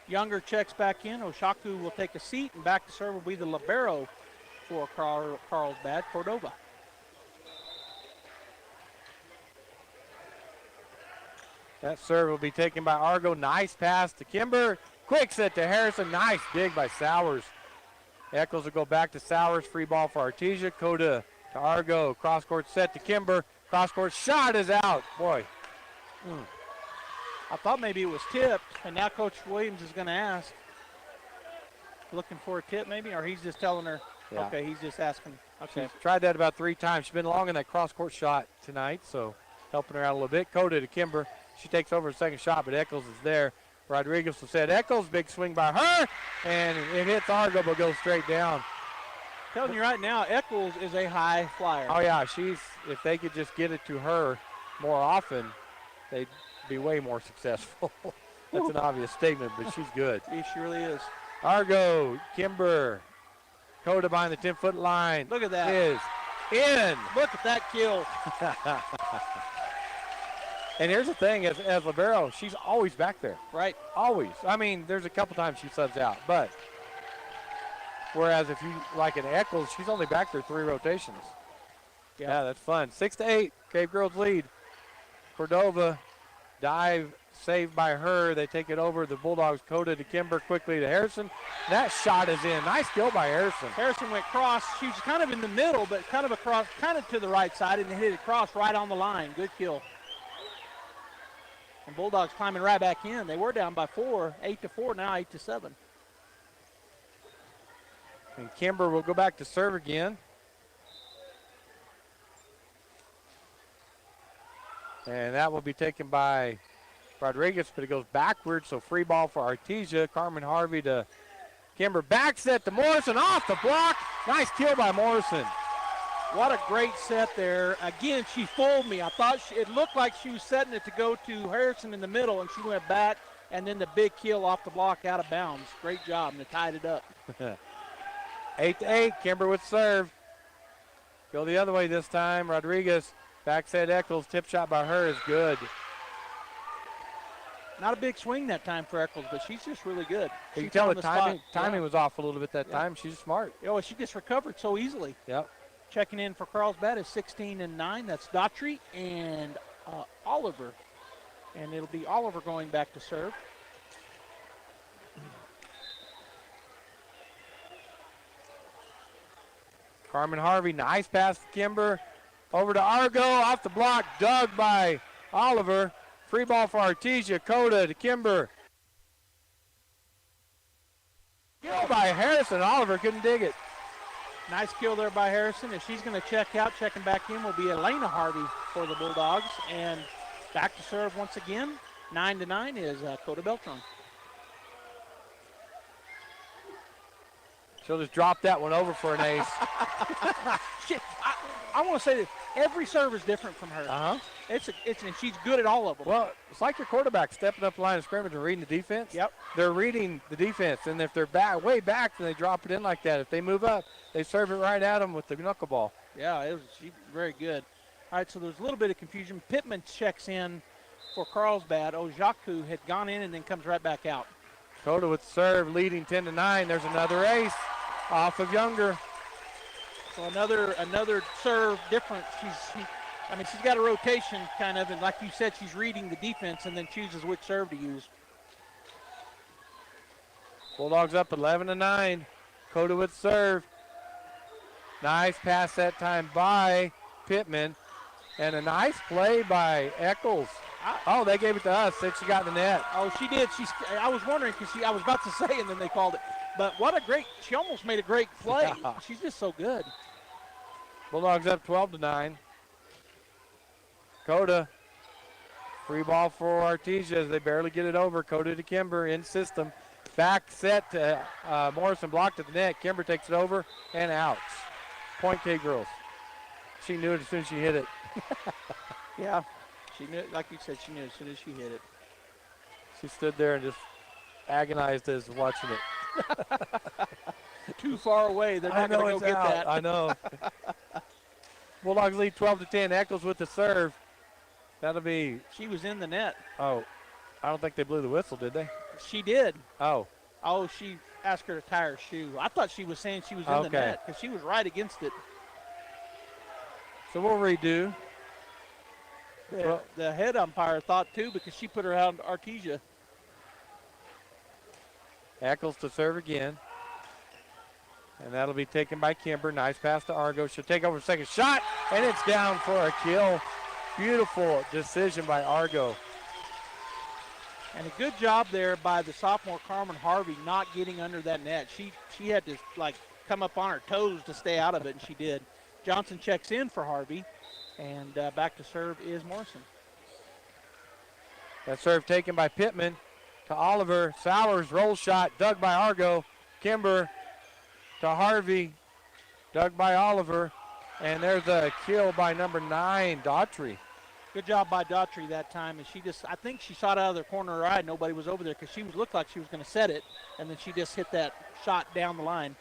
Younger checks back in. Oshaku will take a seat, and back to serve will be the libero for Carlsbad, Cordova. That serve will be taken by Argo. Nice pass to Kimber. Quick set to Harrison. Nice dig by Sowers. Eccles will go back to Sowers. Free ball for Artesia. Coda to Argo. Cross-court set to Kimber. Cross-court shot is out. Boy. I thought maybe it was tipped, and now Coach Williams is going to ask. Looking for a tip maybe, or he's just telling her, Yeah. Okay, he's just asking. Okay. She's tried that about 3 times. She's been long in that cross-court shot tonight, so helping her out a little bit. Coda to Kimber. She takes over a second shot, but Eccles is there. Rodriguez will set Eccles. Big swing by her, and it hits Argo, but goes straight down. Telling you right now, Eccles is a high flyer. Oh, yeah, if they could just get it to her more often, they'd be way more successful. That's an obvious statement, but she's good. She really is. Argo, Kimber, Coda behind the 10-foot line. Look at that. Is in. Look at that kill. And here's the thing, as libero, she's always back there. Right. Always. I mean, there's a couple times she subs out, but whereas if you like in Eccles, she's only back there 3 rotations. Yeah, that's fun. 6-8, Cave Girls lead. Cordova, dive, saved by her. They take it over. The Bulldogs, Coda to Kimber, quickly to Harrison. That shot is in. Nice kill by Harrison. Harrison went cross. She was kind of in the middle, but kind of across, kind of to the right side, and hit it across right on the line. Good kill. And Bulldogs climbing right back in. They were down by 4, 8-4, now 8-7. And Kimber will go back to serve again. And that will be taken by Rodriguez, but it goes backwards, so free ball for Artesia. Carmen Harvey to Kimber. Back set to Morrison, off the block. Nice kill by Morrison. What a great set there. Again, she fooled me. I thought it looked like she was setting it to go to Harrison in the middle, and she went back, and then the big kill off the block out of bounds. Great job, and they tied it up. 8-8, Kimber with serve. Go the other way this time. Rodriguez, back set Eccles, tip shot by her is good. Not a big swing that time for Eccles, but she's just really good. You She can tell found the spot. timing Yeah. was off a little bit that time. She's smart. Oh, she just recovered so easily. Yep. Checking in for Carlsbad is 16-9. That's Daughtry and Oliver. And it'll be Oliver going back to serve. Carmen Harvey, nice pass to Kimber. Over to Argo, off the block, dug by Oliver. Free ball for Artesia, Coda to Kimber. Kill by Harrison, Oliver couldn't dig it. Nice kill there by Harrison. If she's going to check out, checking back in will be Elena Harvey for the Bulldogs. And back to serve once again. 9-9 is Coda Beltran. She'll just drop that one over for an ace. I want to say that every serve is different from her. Uh-huh. And she's good at all of them. Well, it's like your quarterback stepping up the line of scrimmage and reading the defense. Yep. They're reading the defense, and if they're back, way back, then they drop it in like that. If they move up, they serve it right at them with the knuckleball. Yeah, she's very good. All right, so there's a little bit of confusion. Pittman checks in for Carlsbad. Ojaku had gone in and then comes right back out. Coda with serve, leading 10-9. There's another ace off of Younger. So another serve different. She's got a rotation kind of, and like you said, she's reading the defense and then chooses which serve to use. Bulldogs up 11-9. Coda with serve. Nice pass that time by Pittman. And a nice play by Eccles. Oh, they gave it to us since she got in the net. Oh, she did. I was wondering because I was about to say, and then they called it. But she almost made a great play. She's just so good. Bulldogs up 12-9. Coda, free ball for Artesia as they barely get it over. Coda to Kimber in system. Back set to Morrison, blocked at the net. Kimber takes it over and out. Point K girls. She knew it as soon as she hit it. Yeah, she knew. Like you said, she knew as soon as she hit it. She stood there and just agonized as watching it. Too far away. They're not going to go get out. that. I know. Bulldogs lead 12-10. Eccles with the serve. That'll be. She was in the net. Oh, I don't think they blew the whistle, did they? She did. Oh. Oh, she asked her to tie her shoe. I thought she was saying she was in the net because she was right against it. So we'll redo. The head umpire thought too because she put her out on Artesia. Eccles to serve again. And that'll be taken by Kimber. Nice pass to Argo. She'll take over second shot, and it's down for a kill. Beautiful decision by Argo. And a good job there by the sophomore Carmen Harvey not getting under that net. She had to come up on her toes to stay out of it, and she did. Johnson checks in for Harvey, and back to serve is Morrison. That serve taken by Pittman to Oliver. Sowers, roll shot, dug by Argo. Kimber to Harvey, dug by Oliver. And there's a kill by number 9, Daughtry. Good job by Daughtry that time, and I think she shot out of the corner of her eye. Nobody was over there because looked like she was going to set it, and then she just hit that shot down the line.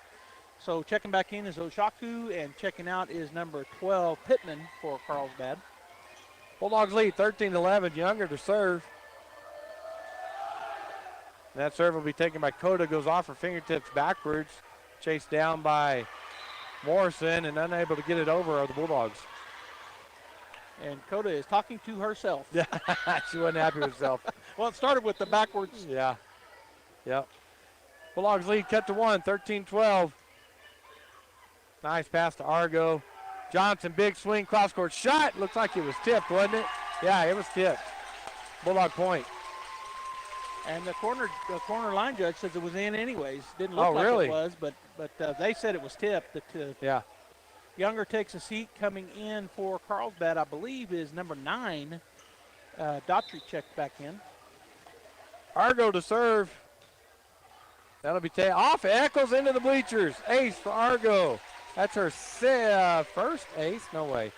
So checking back in is Oshaku, and checking out is number 12, Pittman, for Carlsbad. Bulldogs lead 13-11. Younger to serve. And that serve will be taken by Coda. Goes off her fingertips backwards. Chased down by Morrison and unable to get it over are the Bulldogs. And Coda is talking to herself. Yeah, she wasn't happy with herself. Well, it started with the backwards. Yeah. Yep. Bulldogs lead cut to 1, 13-12. Nice pass to Argo. Johnson, big swing, cross-court shot. Looks like it was tipped, wasn't it? Yeah, it was tipped. Bulldog point. And the corner line judge says it was in anyways. Didn't look like really? It was, but they said it was tipped. Yeah. Younger takes a seat. Coming in for Carlsbad, I believe, is number 9. Daughtry checked back in. Argo to serve. That'll be off. Eccles into the bleachers. Ace for Argo. That's her first ace. No way.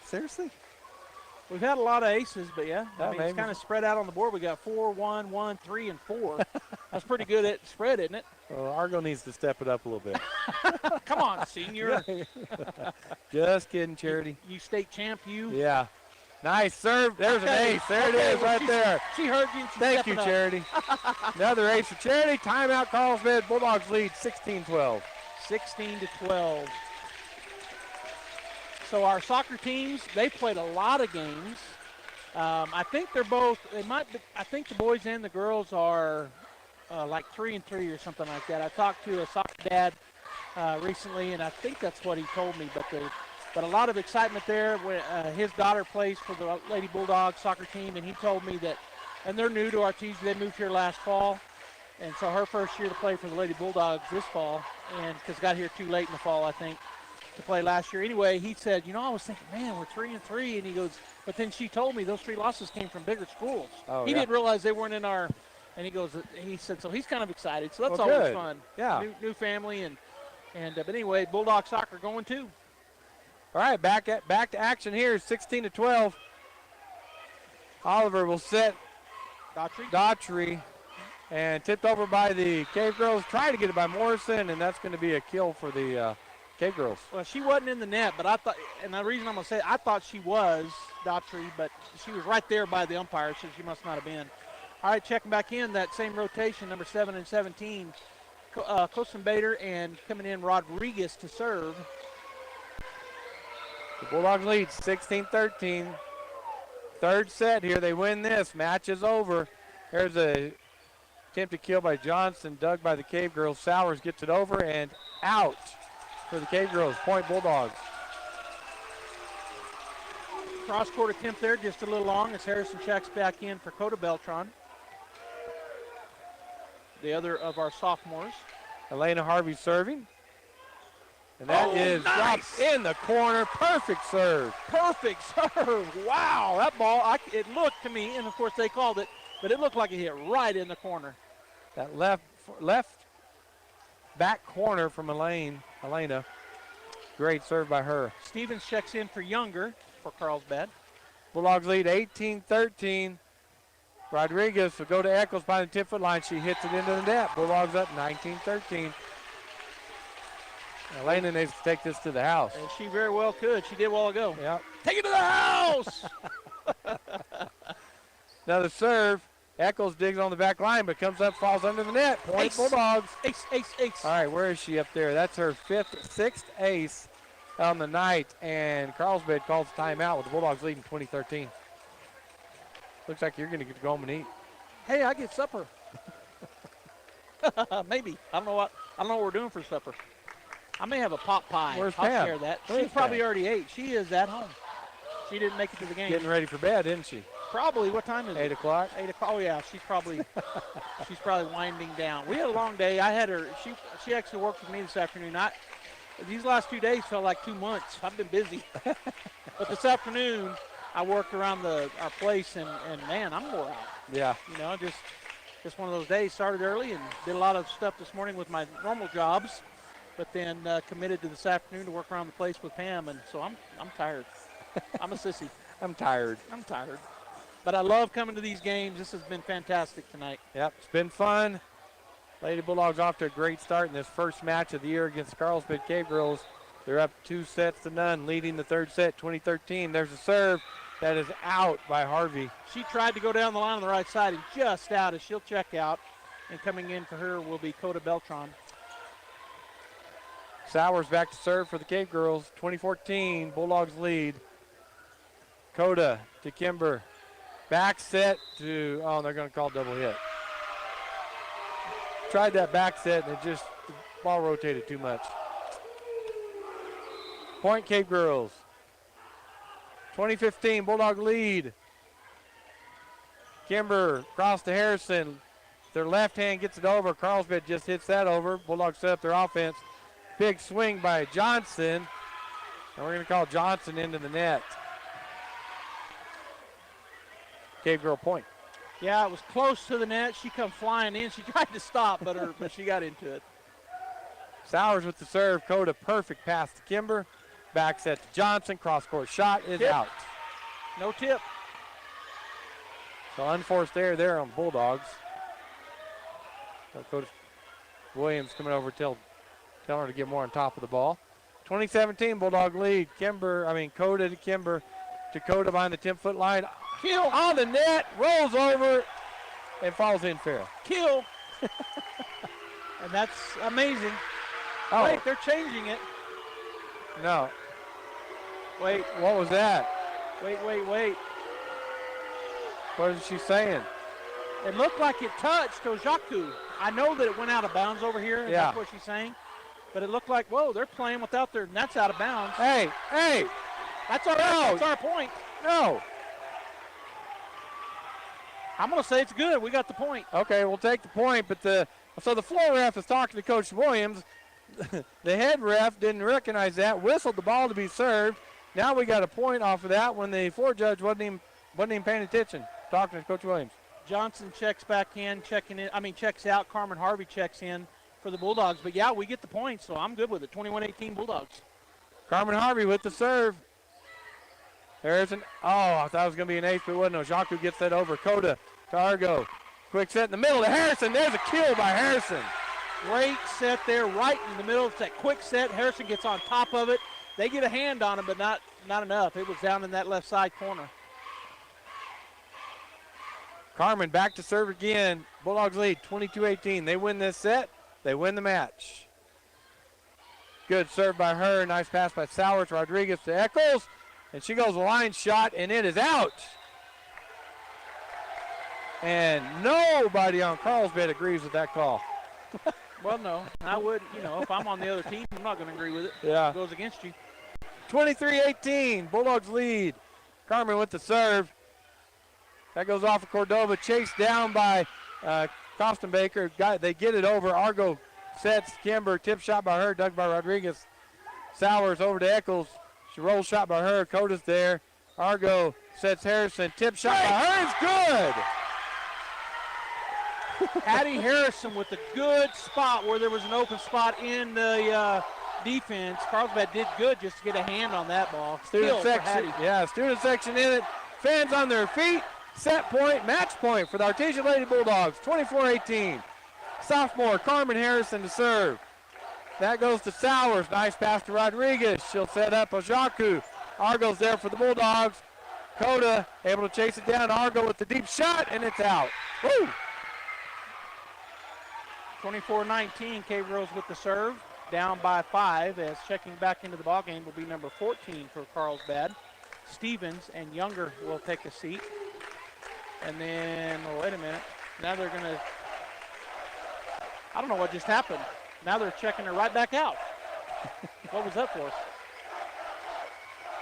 Seriously? We've had a lot of aces, but yeah, it's maybe. kind of spread out on the board. We got 4, 1, 1, 3, and 4. That's pretty good at spread, isn't it? Well, Argo needs to step it up a little bit. Come on, senior. Just kidding, Charity. You state champ, you. Yeah. Nice serve. There's an ace. There it is right there. She heard you. Thank you, Charity. Another ace for Charity. Timeout, Carlsbad. Bulldogs lead 16-12. 16-12. So our soccer teams, they played a lot of games. I think I think the boys and the girls are like 3-3 or something like that. I talked to a soccer dad recently, and I think that's what he told me. But a lot of excitement there. His daughter plays for the Lady Bulldogs soccer team, and he told me that, and they're new to Artesia. They moved here last fall, and so her first year to play for the Lady Bulldogs this fall, and because got here too late in the fall, I think, to play last year. Anyway, he said, I was thinking, man, we're 3-3, and he goes, but then she told me those 3 losses came from bigger schools. Oh, he didn't realize they weren't in our, and he said, so he's kind of excited. So that's Well, always good. fun. Yeah. New family, but anyway, Bulldog soccer going too. All right, back to action here, 16-12. Oliver will set Daughtry, and tipped over by the Cave Girls. Try to get it by Morrison, and that's going to be a kill for the Cave Girls. Well, she wasn't in the net, but I thought, and the reason I'm going to say it, I thought she was Daughtry, but she was right there by the umpire, so she must not have been. All right, checking back in, that same rotation, number 7 and 17, Kostenbader, and coming in Rodriguez to serve. The Bulldogs lead 16-13. Third set here. They win this. Match is over. There's a attempted kill by Johnson, dug by the Cave Girls. Sowers gets it over and out for the Cave Girls. Point Bulldogs. Cross-court attempt there, just a little long as Harrison checks back in for Coda Beltran, the other of our sophomores. Elena Harvey serving. And that is nice. dropped in the corner. Perfect serve. Perfect serve. Wow, that ball, it looked to me, and of course they called it, but it looked like it hit right in the corner. That left back corner from Elena. Great serve by her. Stevens checks in for Younger for Carlsbad. Bulldogs lead 18-13. Rodriguez will go to Eccles by the 10-foot line. She hits it into the net. Bulldogs up 19-13. Elena needs to take this to the house. And she very well could. She did a while ago. Yep. Take it to the house! Another serve. Eccles digs on the back line, but comes up, falls under the net. Point Ace. Bulldogs. Ace. All right, where is she up there? That's her sixth ace on the night, and Carlsbad calls timeout with the Bulldogs leading 20-13. Looks like you're going to get to go home and eat. Hey, I get supper. Maybe. I don't know what we're doing for supper. I may have a pot pie. Where's I'll Pam? share that. Where's She probably Pam? already ate. She is at home. She didn't make it to the game. Getting ready for bed, isn't she? Probably. What time is it? 8 o'clock. 8 o'clock. Oh yeah, she's probably winding down. We had a long day. I had her. She actually worked with me this afternoon. These last 2 days felt like 2 months. I've been busy. But this afternoon, I worked around our place, and man, I'm wore out. Yeah. Just one of those days. Started early and did a lot of stuff this morning with my normal jobs, but then committed to this afternoon to work around the place with Pam, and so I'm tired. I'm a sissy. I'm tired. I'm tired. But I love coming to these games. This has been fantastic tonight. Yep, it's been fun. Lady Bulldogs off to a great start in this first match of the year against Carlsbad Cave Girls. They're up 2-0, leading the third set, 2013. There's a serve that is out by Harvey. She tried to go down the line on the right side and just out as she'll check out. And coming in for her will be Coda Beltran. Sowers back to serve for the Cave Girls. 2014, Bulldogs lead. Coda to Kimber. Back set to, they're going to call double hit. Tried that back set and the ball rotated too much. Point Cave Girls. 2015, Bulldog lead. Kimber cross to Harrison. Their left hand gets it over. Carlsbad just hits that over. Bulldogs set up their offense. Big swing by Johnson. And we're going to call Johnson into the net. Cave Girl point. Yeah, it was close to the net. She come flying in. She tried to stop, but she got into it. Sowers with the serve. Coda perfect pass to Kimber. Back set to Johnson. Cross-court shot is Tip. out. No tip. So unforced error there on Bulldogs. So Coach Williams coming over telling her to get more on top of the ball. 2017 Bulldog lead. Coda to Kimber. To Coda behind the 10-foot line. Kill on the net, rolls over, and falls in fair. Kill. And that's amazing. Oh. Wait, they're changing it. No. Wait. What was that? Wait. What is she saying? It looked like it touched Ojaku. I know that it went out of bounds over here, and Yeah. that's what she's saying. But it looked like, whoa, they're playing without their nets out of bounds. Hey. That's our point. No. I'm going to say it's good. We got the point. Okay, we'll take the point, but the floor ref is talking to Coach Williams. The head ref didn't recognize that, whistled the ball to be served. Now we got a point off of that when the floor judge wasn't even paying attention, talking to Coach Williams. Johnson checks back in, checks out. Carmen Harvey checks in for the Bulldogs. But, yeah, we get the point, so I'm good with it. 21-18 Bulldogs. Carmen Harvey with the serve. I thought it was going to be an ace, but it wasn't. Ojaku gets that over. Coda to Argo. Quick set in the middle to Harrison. There's a kill by Harrison. Great set there right in the middle. It's that quick set. Harrison gets on top of it. They get a hand on him, but not enough. It was down in that left side corner. Carmen back to serve again. Bulldogs lead 22-18. They win this set. They win the match. Good serve by her. Nice pass by Sowers. Rodriguez to Eccles. And she goes a line shot, and it is out. And nobody on Carlsbad agrees with that call. Well, no, I wouldn't. If I'm on the other team, I'm not going to agree with it. Yeah. It goes against you. 23-18, Bulldogs lead. Carmen with the serve. That goes off of Cordova, chased down by Kostenbaker. They get it over. Argo sets Kimber, tip shot by her, dug by Rodriguez. Sowers over to Eccles. She rolls shot by her. Coda's there. Argo sets Harrison. Tip shot by her is good. Addie Harrison with a good spot where there was an open spot in the defense. Carlsbad did good just to get a hand on that ball. Student section in it. Fans on their feet. Set point, match point for the Artesia Lady Bulldogs. 24-18. Sophomore Carmen Harrison to serve. That goes to Sowers. Nice pass to Rodriguez. She'll set up Ojaku. Argo's there for the Bulldogs. Coda able to chase it down. Argo with the deep shot, and it's out. Woo! 24-19, Cave Girls with the serve. Down by 5 as checking back into the ballgame will be number 14 for Carlsbad. Stevens and Younger will take a seat. And then, wait a minute. Now they're going to, I don't know what just happened. Now they're checking her right back out. What was that for?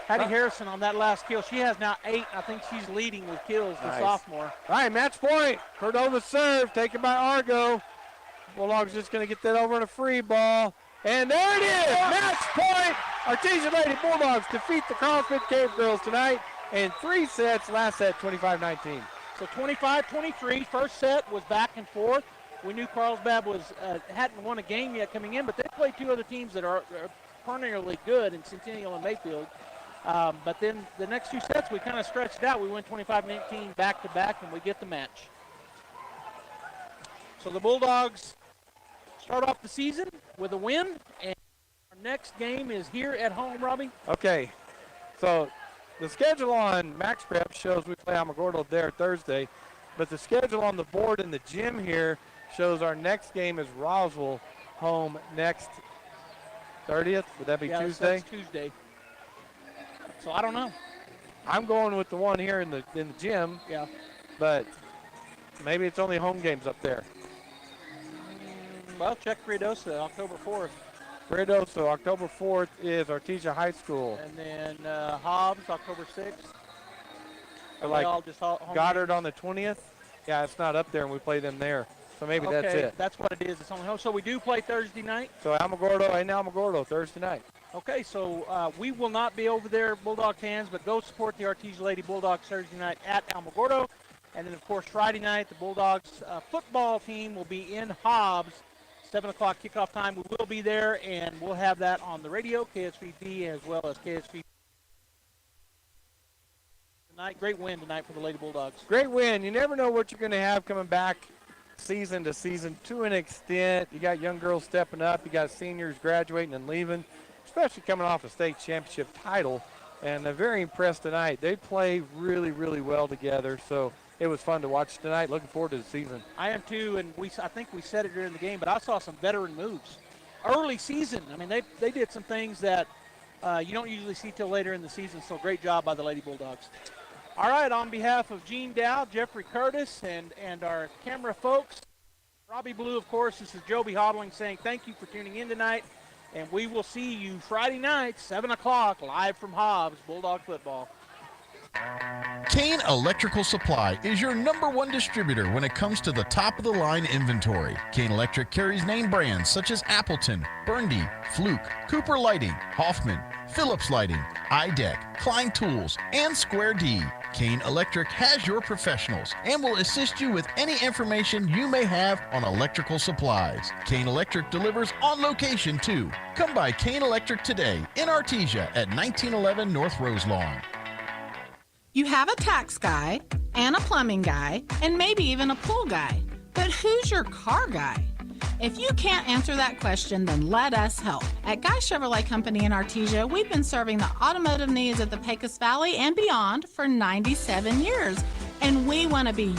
Hattie Harrison on that last kill. She has now 8. I think she's leading with kills, the sophomore. All right, match point. Cordova's serve taken by Argo. Bulldogs just going to get that over in a free ball. And there it is. Match point. Artesia Lady Bulldogs defeat the Carlsbad Cave Girls tonight in 3 sets. Last set, 25-19. So 25-23. First set was back and forth. We knew Carlsbad hadn't won a game yet coming in, but they played 2 other teams that are perennially good in Centennial and Mayfield. But then the next two sets, we kind of stretched out. We went 25-19 back-to-back, and we get the match. So the Bulldogs start off the season with a win, and our next game is here at home, Robbie. Okay, so the schedule on Max Prep shows we play Alamogordo there Thursday, but the schedule on the board in the gym here shows our next game is Roswell home next 30th. Would that be Tuesday? That's Tuesday. So I don't know. I'm going with the one here in the gym. Yeah. But maybe it's only home games up there. Well, check Ruidoso, October 4th. Ruidoso, October 4th is Artesia High School. And then Hobbs, October 6th. Or like all just home Goddard games? on the 20th. Yeah, it's not up there, and we play them there. So maybe Okay, that's it. that's what it is. It's only home. So we do play Thursday night. So Alamogordo Thursday night. Okay, so we will not be over there, Bulldog fans, but go support the Artesia Lady Bulldogs Thursday night at Alamogordo. And then, of course, Friday night, the Bulldogs football team will be in Hobbs, 7 o'clock kickoff time. We will be there, and we'll have that on the radio, KSVP, as well as KSVP. Tonight, great win tonight for the Lady Bulldogs. Great win. You never know what you're going to have coming back season to season to an extent. You got young girls stepping up. You got seniors graduating and leaving, especially coming off a state championship title. And I'm very impressed tonight. They play really, really well together. So it was fun to watch tonight. Looking forward to the season. I am too, and I think we said it during the game, but I saw some veteran moves. Early season, I mean, they did some things that you don't usually see till later in the season, so great job by the Lady Bulldogs. All right, on behalf of Gene Dow, Jeffrey Curtis, and our camera folks, Robbie Blue, of course, this is Joby Hodling saying thank you for tuning in tonight, and we will see you Friday night, 7 o'clock, live from Hobbs, Bulldog football. Kane Electrical Supply is your #1 distributor when it comes to the top-of-the-line inventory. Kane Electric carries name brands such as Appleton, Burndy, Fluke, Cooper Lighting, Hoffman, Phillips Lighting, iDeck, Klein Tools, and Square D. Kane Electric has your professionals and will assist you with any information you may have on electrical supplies. Kane Electric delivers on location too. Come by Kane Electric today in Artesia at 1911 North Roselawn. You have a tax guy, and a plumbing guy, and maybe even a pool guy. But who's your car guy? If you can't answer that question, then let us help. At Guy Chevrolet Company in Artesia, we've been serving the automotive needs of the Pecos Valley and beyond for 97 years. And we want to be